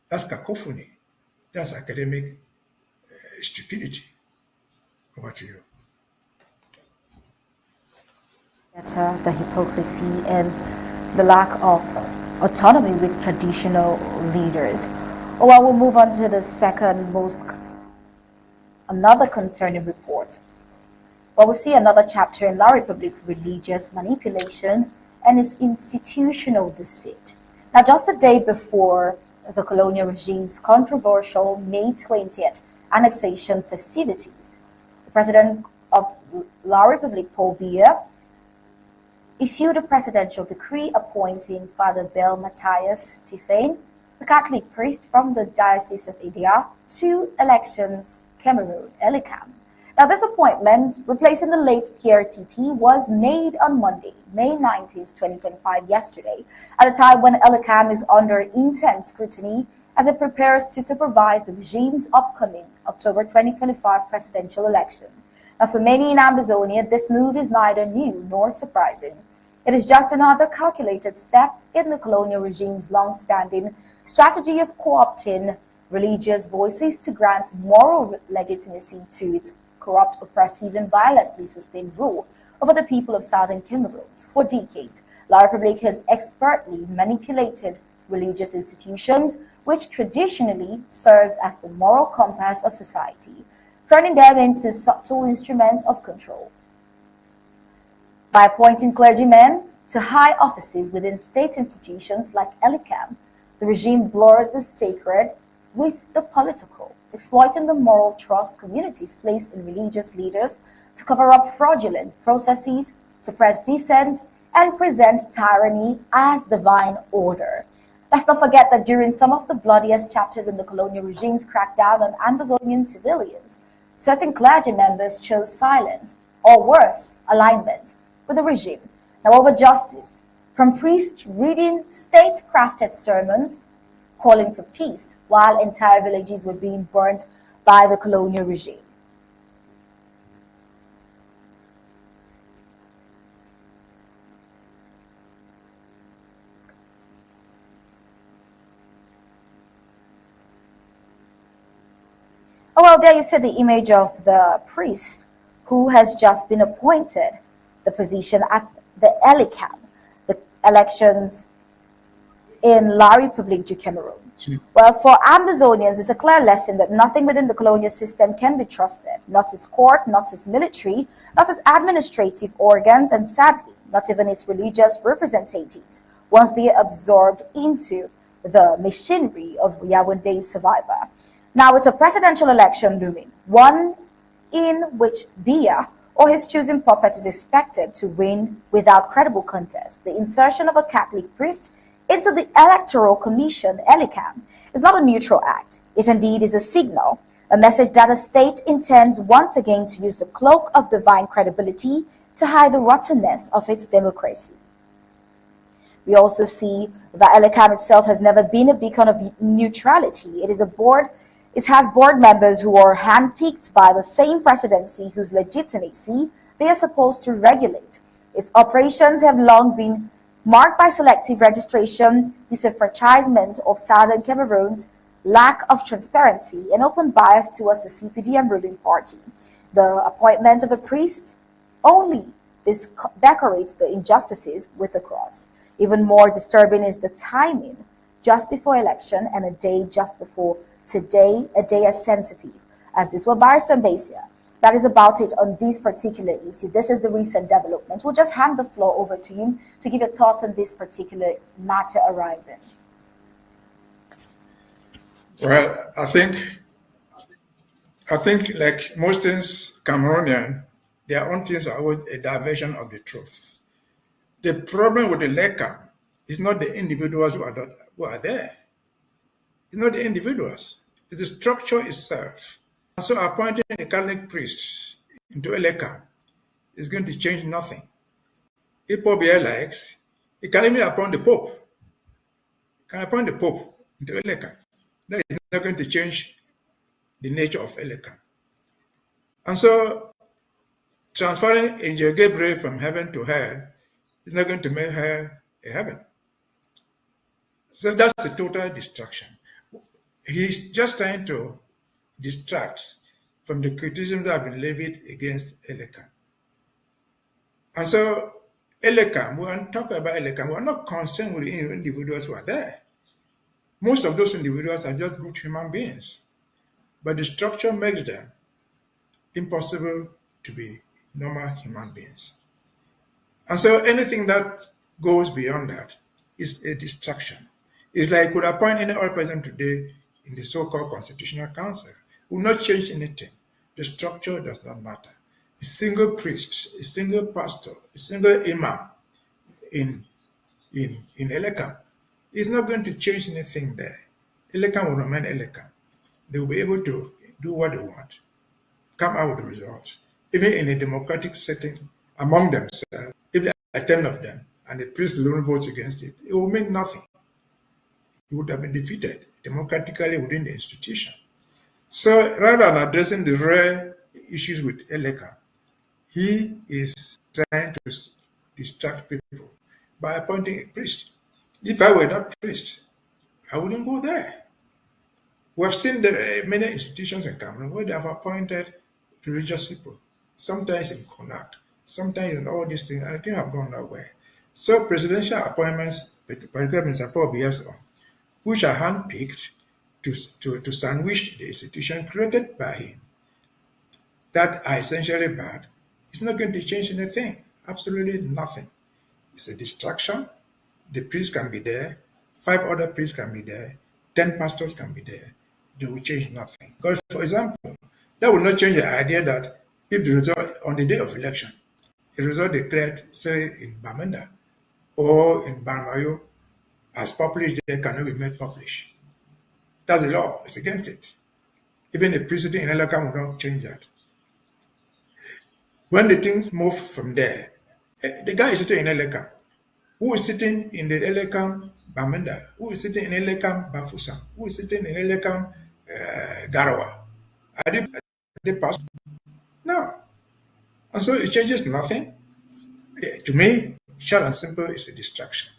Speaker 3: That's cacophony. That's academic stupidity. Over to you.
Speaker 1: The hypocrisy and the lack of autonomy with traditional leaders. Oh, I will move on to the another concerning report. Well, we'll see another chapter in La Republic: religious manipulation and its institutional deceit. Now, just a day before the colonial regime's controversial May 20th annexation festivities, the president of La Republic, Paul Biya, issued a presidential decree appointing Father Bel Matthias Stephen, a Catholic priest from the Diocese of Idia, to Elections Cameroon, ELECAM. Now, this appointment, replacing the late Pierre TT, was made on Monday, May 19th, 2025, yesterday, at a time when ELECAM is under intense scrutiny as it prepares to supervise the regime's upcoming October 2025 presidential election. Now, for many in Ambazonia, this move is neither new nor surprising. It is just another calculated step in the colonial regime's long-standing strategy of co-opting religious voices to grant moral legitimacy to its corrupt, oppressive, and violently sustained rule over the people of southern Cameroon. For decades, La Republic has expertly manipulated religious institutions, which traditionally serves as the moral compass of society, turning them into subtle instruments of control. By appointing clergymen to high offices within state institutions like ELECAM, the regime blurs the sacred with the political, exploiting the moral trust communities place in religious leaders to cover up fraudulent processes, suppress dissent, and present tyranny as divine order. Let's not forget that during some of the bloodiest chapters in the colonial regime's crackdown on Ambazonian civilians, certain clergy members chose silence, or worse, alignment with the regime. Now, over justice, from priests reading state-crafted sermons calling for peace while entire villages were being burnt by the colonial regime. Oh, well, there you see the image of the priest who has just been appointed the position at the ELECAM, the elections in La Republique du Cameroon. Well, for Ambazonians, it's a clear lesson that nothing within the colonial system can be trusted. Not its court, not its military, not its administrative organs, and sadly, not even its religious representatives. once they are absorbed into the machinery of Yawunde's survivor. Now, it's a presidential election looming, one in which Biya or his chosen puppet is expected to win without credible contest. The insertion of a Catholic priest into the Electoral Commission, ELECAM, is not a neutral act. It indeed is a signal, a message that the state intends once again to use the cloak of divine credibility to hide the rottenness of its democracy. We also see that ELECAM itself has never been a beacon of neutrality. It has board members who are handpicked by the same presidency whose legitimacy they are supposed to regulate. Its operations have long been marked by selective registration, disenfranchisement of Southern Cameroon's lack of transparency, and open bias towards the CPDM ruling party. The appointment of a priest only decorates the injustices with a cross. Even more disturbing is the timing, just before election and a day just before today, a day as sensitive as this. Well, Barrister Mbeseha, that is about it on this particular issue. This is the recent development. We'll just hand the floor over to you to give your thoughts on this particular matter arising.
Speaker 3: Well, I think like most things Cameroonian, their own things are always a diversion of the truth. The problem with the ELECAM is not the individuals who are there. It's not the individuals. It's the structure itself. And so appointing a Catholic priest into ELECAM is going to change nothing. If Pope Biya likes, he can even appoint the Pope. Can appoint the Pope into ELECAM. That is not going to change the nature of ELECAM. And so transferring Angel Gabriel from heaven to hell is not going to make her a heaven. So that's a total distraction. He's just trying to distract from the criticisms that have been levied against ELECAM. And so ELECAM, when we talk about ELECAM, we're not concerned with the individuals who are there. Most of those individuals are just good human beings. But the structure makes them impossible to be normal human beings. And so anything that goes beyond that is a distraction. It's like we appoint any other person today in the so-called Constitutional Council. It will not change anything. The structure does not matter. A single priest, a single pastor, a single imam in ELECAM is not going to change anything there. ELECAM will remain ELECAM. They will be able to do what they want, come out with the results. Even in a democratic setting among themselves, if there are 10 of them and the priest alone votes against it, it will mean nothing. He would have been defeated democratically within the institution. So rather than addressing the rare issues with ELECAM, he is trying to distract people by appointing a priest. If I were that priest, I wouldn't go there. We have seen many institutions in Cameroon where they have appointed religious people, sometimes in CONAC, sometimes in all these things, and I think have gone nowhere. So presidential appointments, particularly Mr. Paul Biya's own, which are handpicked to sandwich the institution created by him, that are essentially bad, it's not going to change anything, absolutely nothing. It's a distraction. The priest can be there, 5 other priests can be there, 10 pastors can be there. They will change nothing. Because, for example, that will not change the idea that if the result on the day of election, the result declared, say, in Bamenda or in Banmayo, as published there cannot be made published. That's the law. It's against it. Even the precedent in ELECAM will not change that. When the things move from there, the guy is sitting in ELECAM. Who is sitting in the ELECAM Bamenda? Who is sitting in ELECAM Bafusam? Who is sitting in ELECAM Garawa? Are they passed? No. And so it changes nothing. To me, short and simple, it's a distraction.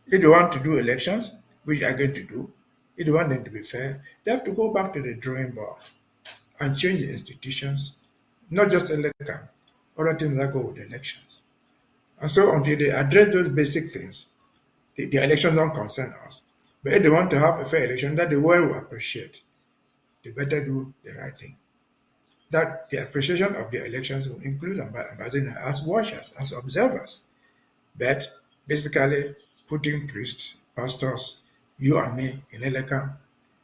Speaker 3: If they want to do elections, which they are going to do, if they want them to be fair, they have to go back to the drawing board and change the institutions, not just ELECAM, other things that go with elections. And so until they address those basic things, the elections don't concern us. But if they want to have a fair election that the world will appreciate, they better do the right thing. That the appreciation of the elections will include Ambazonia as watchers, as observers. But basically, putting priests, pastors, you and me in ELECAM,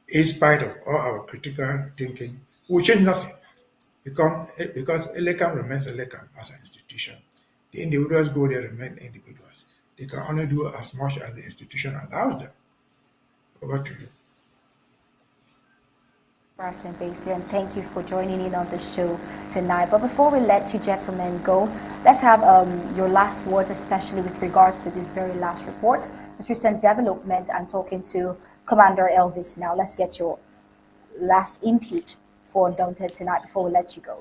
Speaker 3: in spite of all our critical thinking, will change nothing because ELECAM remains ELECAM as an institution. The individuals go there remain individuals. They can only do as much as the institution allows them. Over to you.
Speaker 1: Mbeseha, and thank you for joining in on the show tonight. But before we let you gentlemen go, let's have your last words, especially with regards to this very last report, this recent development. I'm talking to Commander Elvis now. Let's get your last input for Undaunted tonight before we let you go.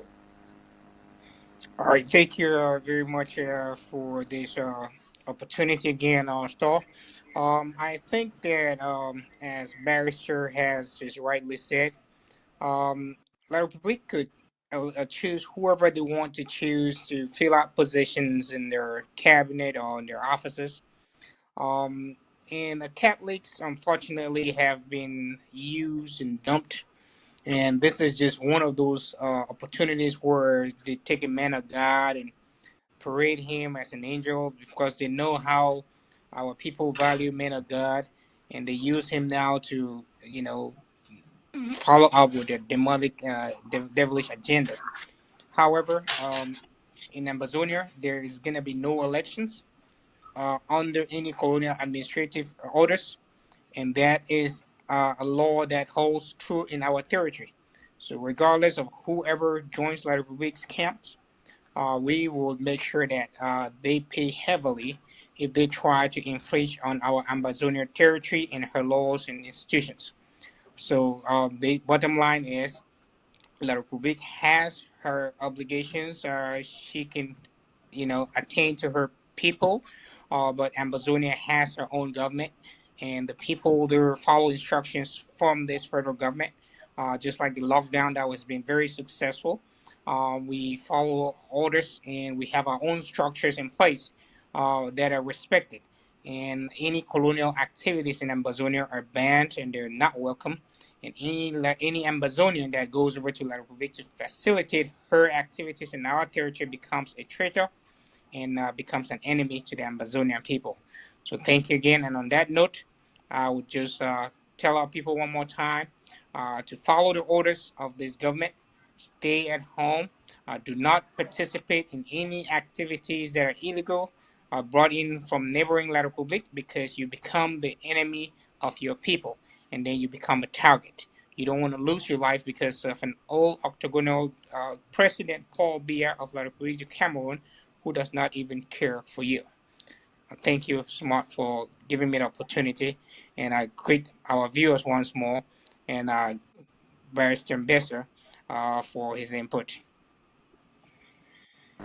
Speaker 4: All right, thank you very much for this opportunity again, Star. I think that as Barrister has just rightly said, La Republique could choose whoever they want to choose to fill out positions in their cabinet or in their offices. Um, and the Catholics, unfortunately, have been used and dumped. And this is just one of those opportunities where they take a man of God and parade him as an angel because they know how our people value men of God, and they use him now to, follow up with their demonic, devilish agenda. However, in Ambazonia, there is going to be no elections under any colonial administrative orders, and that is a law that holds true in our territory. So, regardless of whoever joins La Republique's camps, we will make sure that they pay heavily if they try to infringe on our Ambazonia territory and her laws and institutions. So, the bottom line is La Republique has her obligations. She can, attain to her people, but Ambazonia has her own government, and the people there follow instructions from this federal government. Just like the lockdown that has been very successful, we follow orders and we have our own structures in place that are respected. And any colonial activities in Ambazonia are banned and they're not welcome, and any Ambazonian that goes over to La Republique to facilitate her activities in our territory becomes a traitor and becomes an enemy to the Ambazonian people. So thank you again. And on that note, I would just tell our people one more time to follow the orders of this government. Stay at home. Do not participate in any activities that are illegal brought in from neighboring La Republique, because you become the enemy of your people and then you become a target. You don't want to lose your life because of an old octagonal President Paul Biya of La République du Cameroon who does not even care for you. Thank you, Smart, for giving me the opportunity, and I greet our viewers once more, and Barrister Mbeseha for his input.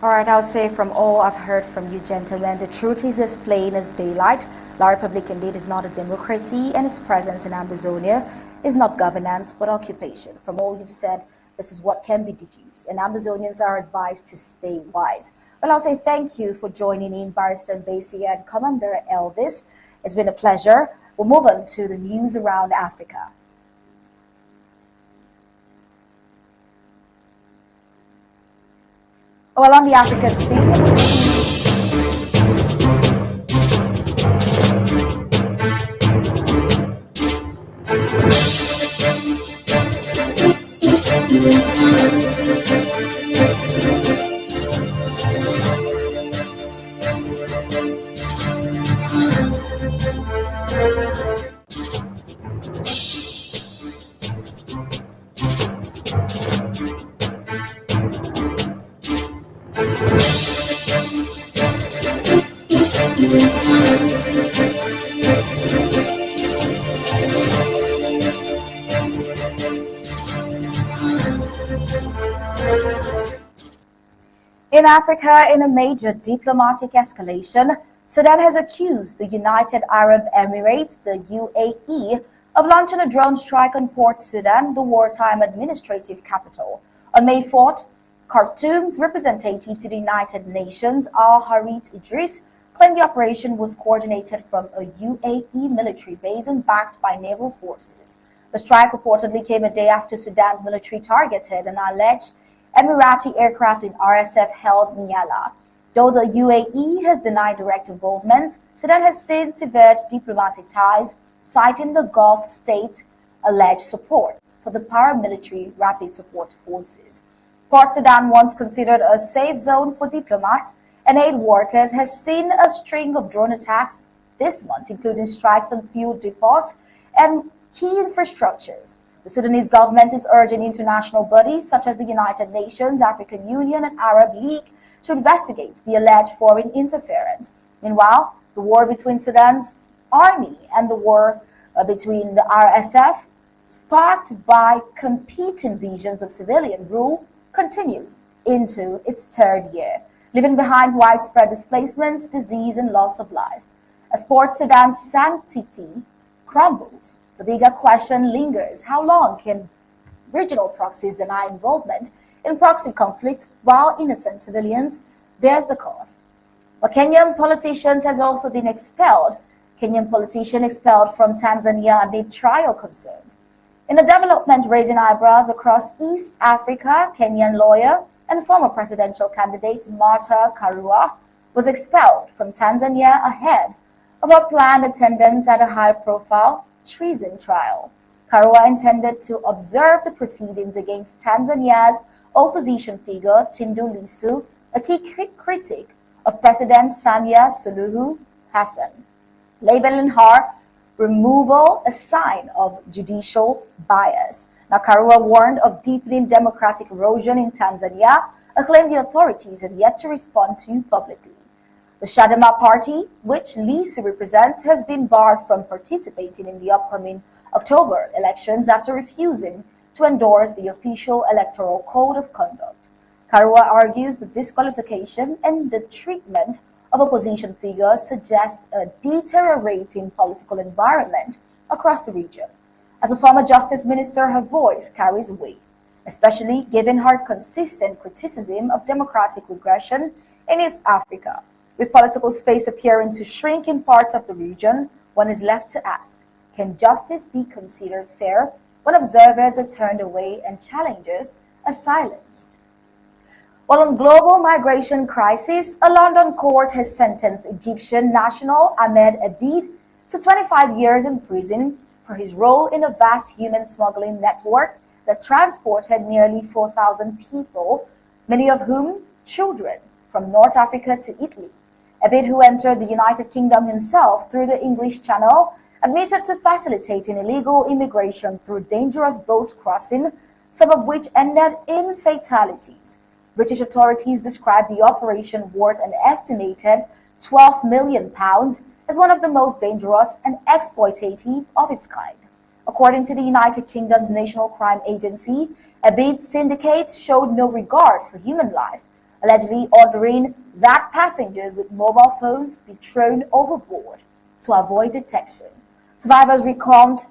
Speaker 1: All right, I'll say from all I've heard from you gentlemen, the truth is as plain as daylight. La Republique indeed is not a democracy, and its presence in Ambazonia is not governance but occupation. From all you've said, this is what can be deduced, and Ambazonians are advised to stay wise. Well, I'll say thank you for joining in, Barrister Mbeseha and Commander Elvis. It's been a pleasure. We'll move on to the news around Africa. Well, on the African scene, in Africa, in a major diplomatic escalation, Sudan has accused the United Arab Emirates, the UAE, of launching a drone strike on Port Sudan, the wartime administrative capital. On May 4th, Khartoum's representative to the United Nations, Al-Harith Idris, claimed the operation was coordinated from a UAE military base and backed by naval forces. The strike reportedly came a day after Sudan's military targeted an alleged Emirati aircraft in RSF-held Nyala. Though the UAE has denied direct involvement, Sudan has since severed diplomatic ties, citing the Gulf state's alleged support for the paramilitary Rapid Support Forces. Port Sudan, once considered a safe zone for diplomats and aid workers, has seen a string of drone attacks this month, including strikes on fuel depots and key infrastructures. The Sudanese government is urging international bodies such as the United Nations, African Union, and Arab League to investigate the alleged foreign interference. Meanwhile, the war between Sudan's army and the war between the RSF, sparked by competing visions of civilian rule, continues into its third year, leaving behind widespread displacement, disease, and loss of life. As Port Sudan's sanctity crumbles, the bigger question lingers: how long can regional proxies deny involvement in proxy conflict while innocent civilians bears the cost? But Kenyan politicians has also been expelled. Kenyan politician expelled from Tanzania amid trial concerns. In a development raising eyebrows across East Africa, Kenyan lawyer and former presidential candidate Martha Karua was expelled from Tanzania ahead of her planned attendance at a high-profile treason trial. Karua intended to observe the proceedings against Tanzania's opposition figure Tundu Lissu, a key critic of President Samia Suluhu Hassan, labeling her removal a sign of judicial bias. Now, Karua warned of deepening democratic erosion in Tanzania, a claim the authorities have yet to respond to publicly. The Chadema party, which Lissu represents, has been barred from participating in the upcoming October elections after refusing to endorse the official electoral code of conduct. Karua argues that disqualification and the treatment of opposition figures suggest a deteriorating political environment across the region. As a former justice minister, her voice carries weight, especially given her consistent criticism of democratic regression in East Africa. With political space appearing to shrink in parts of the region, one is left to ask, can justice be considered fair when observers are turned away and challengers are silenced? While on global migration crisis, a London court has sentenced Egyptian national Ahmed Abid to 25 years in prison for his role in a vast human smuggling network that transported nearly 4,000 people, many of whom children, from North Africa to Italy. Abid, who entered the United Kingdom himself through the English Channel, admitted to facilitating illegal immigration through dangerous boat crossing, some of which ended in fatalities. British authorities described the operation worth an estimated £12 million as one of the most dangerous and exploitative of its kind. According to the United Kingdom's National Crime Agency, Abid's syndicate showed no regard for human life, allegedly ordering that passengers with mobile phones be thrown overboard to avoid detection. Survivors recount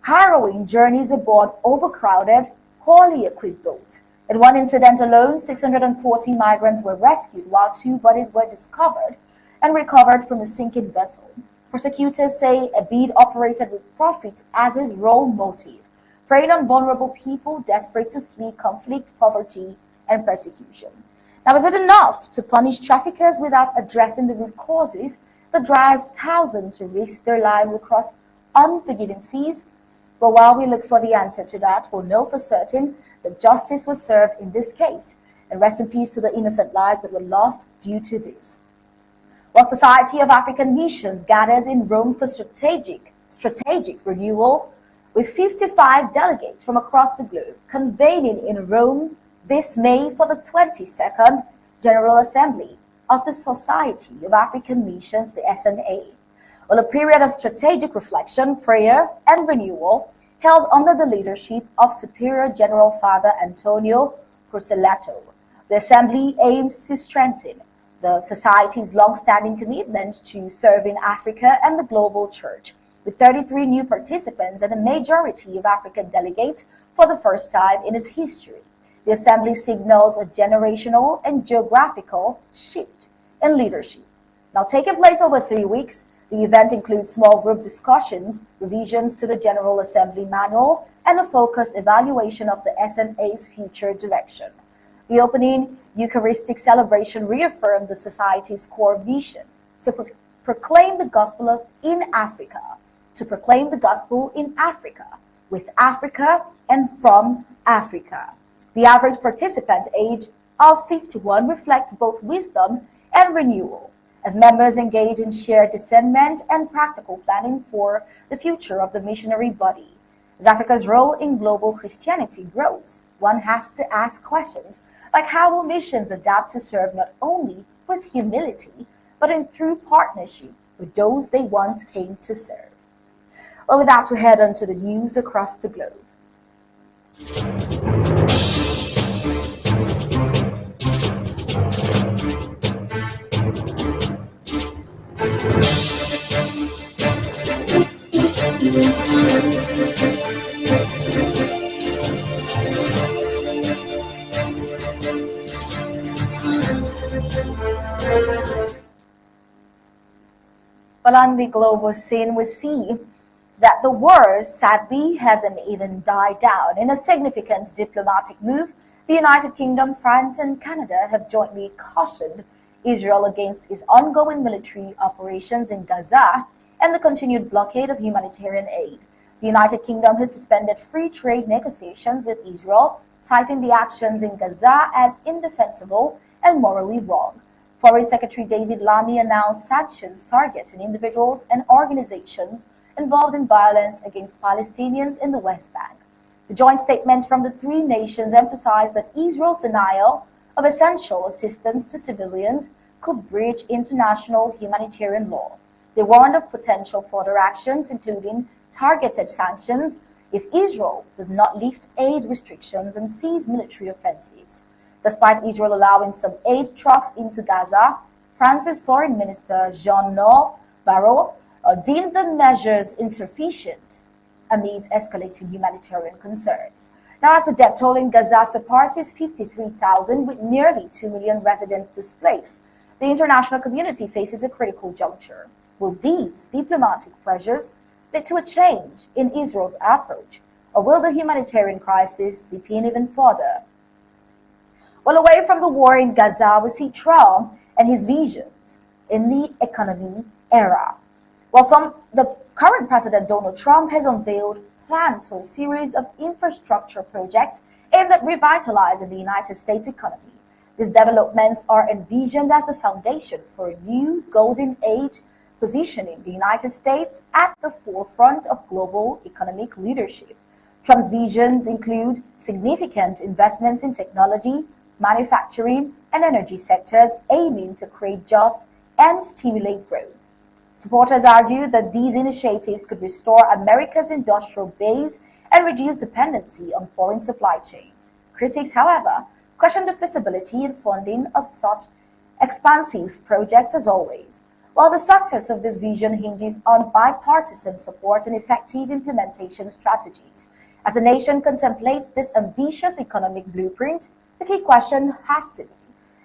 Speaker 1: harrowing journeys aboard overcrowded, poorly equipped boats. In one incident alone, 640 migrants were rescued while 2 bodies were discovered and recovered from a sinking vessel. Prosecutors say Abid operated with profit as his role motive, preying on vulnerable people desperate to flee conflict, poverty, and persecution. Now, is it enough to punish traffickers without addressing the root causes that drives thousands to risk their lives across unforgiving seas? But while we look for the answer to that, we'll know for certain that justice was served in this case, and rest in peace to the innocent lives that were lost due to this. While Society of African Missions gathers in Rome for strategic renewal, with 55 delegates from across the globe convening in Rome this May for the 22nd General Assembly of the Society of African Missions, the SNA. Well, a period of strategic reflection, prayer, and renewal held under the leadership of Superior General Father Antonio Crucelato. The Assembly aims to strengthen the Society's long-standing commitment to serving Africa and the global church, with 33 new participants and a majority of African delegates for the first time in its history. The Assembly signals a generational and geographical shift in leadership. Now, taking place over 3 weeks, the event includes small group discussions, revisions to the General Assembly manual, and a focused evaluation of the SNA's future direction. The opening Eucharistic celebration reaffirmed the society's core mission to proclaim the gospel in Africa, to proclaim the gospel in Africa, with Africa and from Africa. The average participant age of 51 reflects both wisdom and renewal, as members engage in shared discernment and practical planning for the future of the missionary body. As Africa's role in global Christianity grows, one has to ask questions like how will missions adapt to serve not only with humility, but in true partnership with those they once came to serve. Well, with that, we head on to the news across the globe. Well, on the global scene, we see that the war sadly hasn't even died down. In a significant diplomatic move, the United Kingdom, France, and Canada have jointly cautioned Israel against its ongoing military operations in Gaza and the continued blockade of humanitarian aid. The United Kingdom has suspended free trade negotiations with Israel, citing the actions in Gaza as indefensible and morally wrong. Foreign Secretary David Lammy announced sanctions targeting individuals and organizations involved in violence against Palestinians in the West Bank. The joint statement from the three nations emphasized that Israel's denial of essential assistance to civilians could breach international humanitarian law. They warned of potential further actions, including targeted sanctions, if Israel does not lift aid restrictions and cease military offensives. Despite Israel allowing some aid trucks into Gaza, France's Foreign Minister Jean-Noel Barrot deemed the measures insufficient amid escalating humanitarian concerns. Now, as the death toll in Gaza surpasses 53,000 with nearly 2 million residents displaced, the international community faces a critical juncture. Will these diplomatic pressures lead to a change in Israel's approach, or will the humanitarian crisis deepen even further? Well, away from the war in Gaza, we see Trump and his visions in the economy era. Well, from the current president, Donald Trump has unveiled plans for a series of infrastructure projects aimed at revitalizing the United States economy. These developments are envisioned as the foundation for a new golden age, positioning the United States at the forefront of global economic leadership. Trump's visions include significant investments in technology, manufacturing, and energy sectors aiming to create jobs and stimulate growth. Supporters argue that these initiatives could restore America's industrial base and reduce dependency on foreign supply chains. Critics, however, question the feasibility and funding of such expansive projects as always. While the success of this vision hinges on bipartisan support and effective implementation strategies, as the nation contemplates this ambitious economic blueprint, the key question has to be,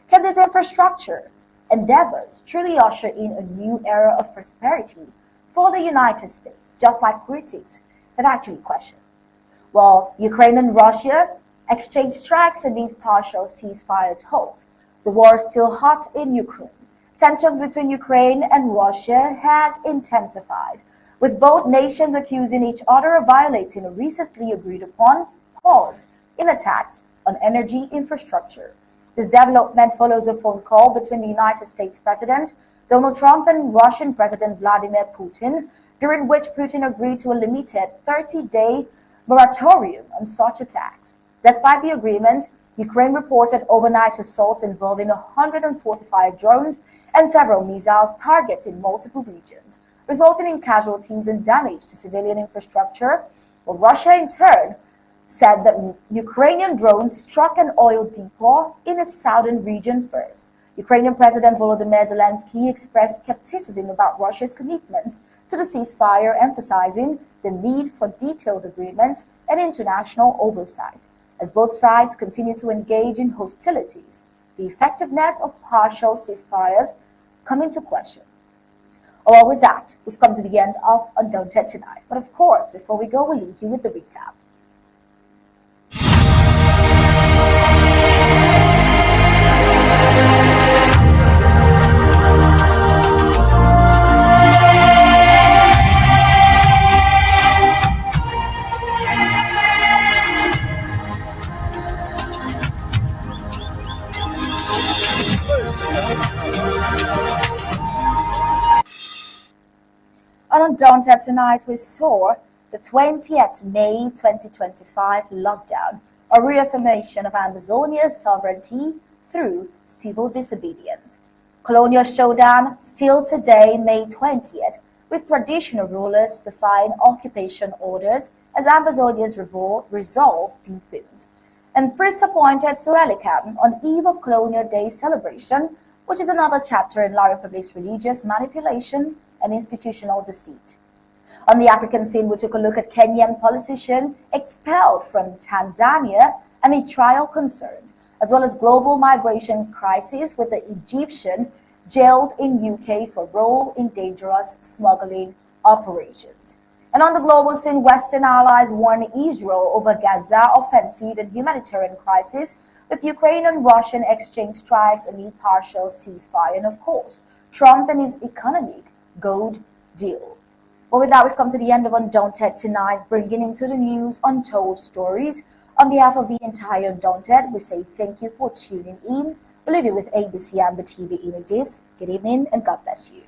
Speaker 1: can this infrastructure endeavors truly usher in a new era of prosperity for the United States, just like critics have actually questioned? While Ukraine and Russia exchanged strikes amid partial ceasefire talks, the war is still hot in Ukraine. Tensions between Ukraine and Russia has intensified, with both nations accusing each other of violating a recently agreed upon pause in attacks on energy infrastructure. This development follows a phone call between the United States President Donald Trump and Russian President Vladimir Putin, during which Putin agreed to a limited 30-day moratorium on such attacks. Despite the agreement, Ukraine reported overnight assaults involving 145 drones and several missiles targeting multiple regions, resulting in casualties and damage to civilian infrastructure, while Russia in turn said that Ukrainian drones struck an oil depot in its southern region first. Ukrainian President Volodymyr Zelensky expressed skepticism about Russia's commitment to the ceasefire, emphasizing the need for detailed agreements and international oversight. As both sides continue to engage in hostilities, the effectiveness of partial ceasefires come into question. Well, with that, we've come to the end of Undaunted tonight. But of course, before we go, we'll leave you with the recap. Undaunted tonight, we saw the 20th May 2025 lockdown, a reaffirmation of Ambazonia's sovereignty through civil disobedience. Colonial Showdown still today, May 20th, with traditional rulers defying occupation orders as Ambazonia's resolve deepens. And priests appointed to ELECAM on eve of Colonial Day celebration, which is another chapter in La Republic's religious manipulation and institutional deceit. On the African scene, we took a look at Kenyan politician expelled from Tanzania amid trial concerns, as well as global migration crisis with the Egyptian jailed in UK for role in dangerous smuggling operations. And on the global scene, Western allies warn Israel over Gaza offensive and humanitarian crisis, with Ukraine and Russian exchange strikes amid partial ceasefire, and of course, Trump and his economic gold deal. Well, with that, we've come to the end of Undaunted tonight, bringing into the news untold stories. On behalf of the entire Undaunted, we say thank you for tuning in. We'll leave you with ABC Amba TV images. Good evening and God bless you.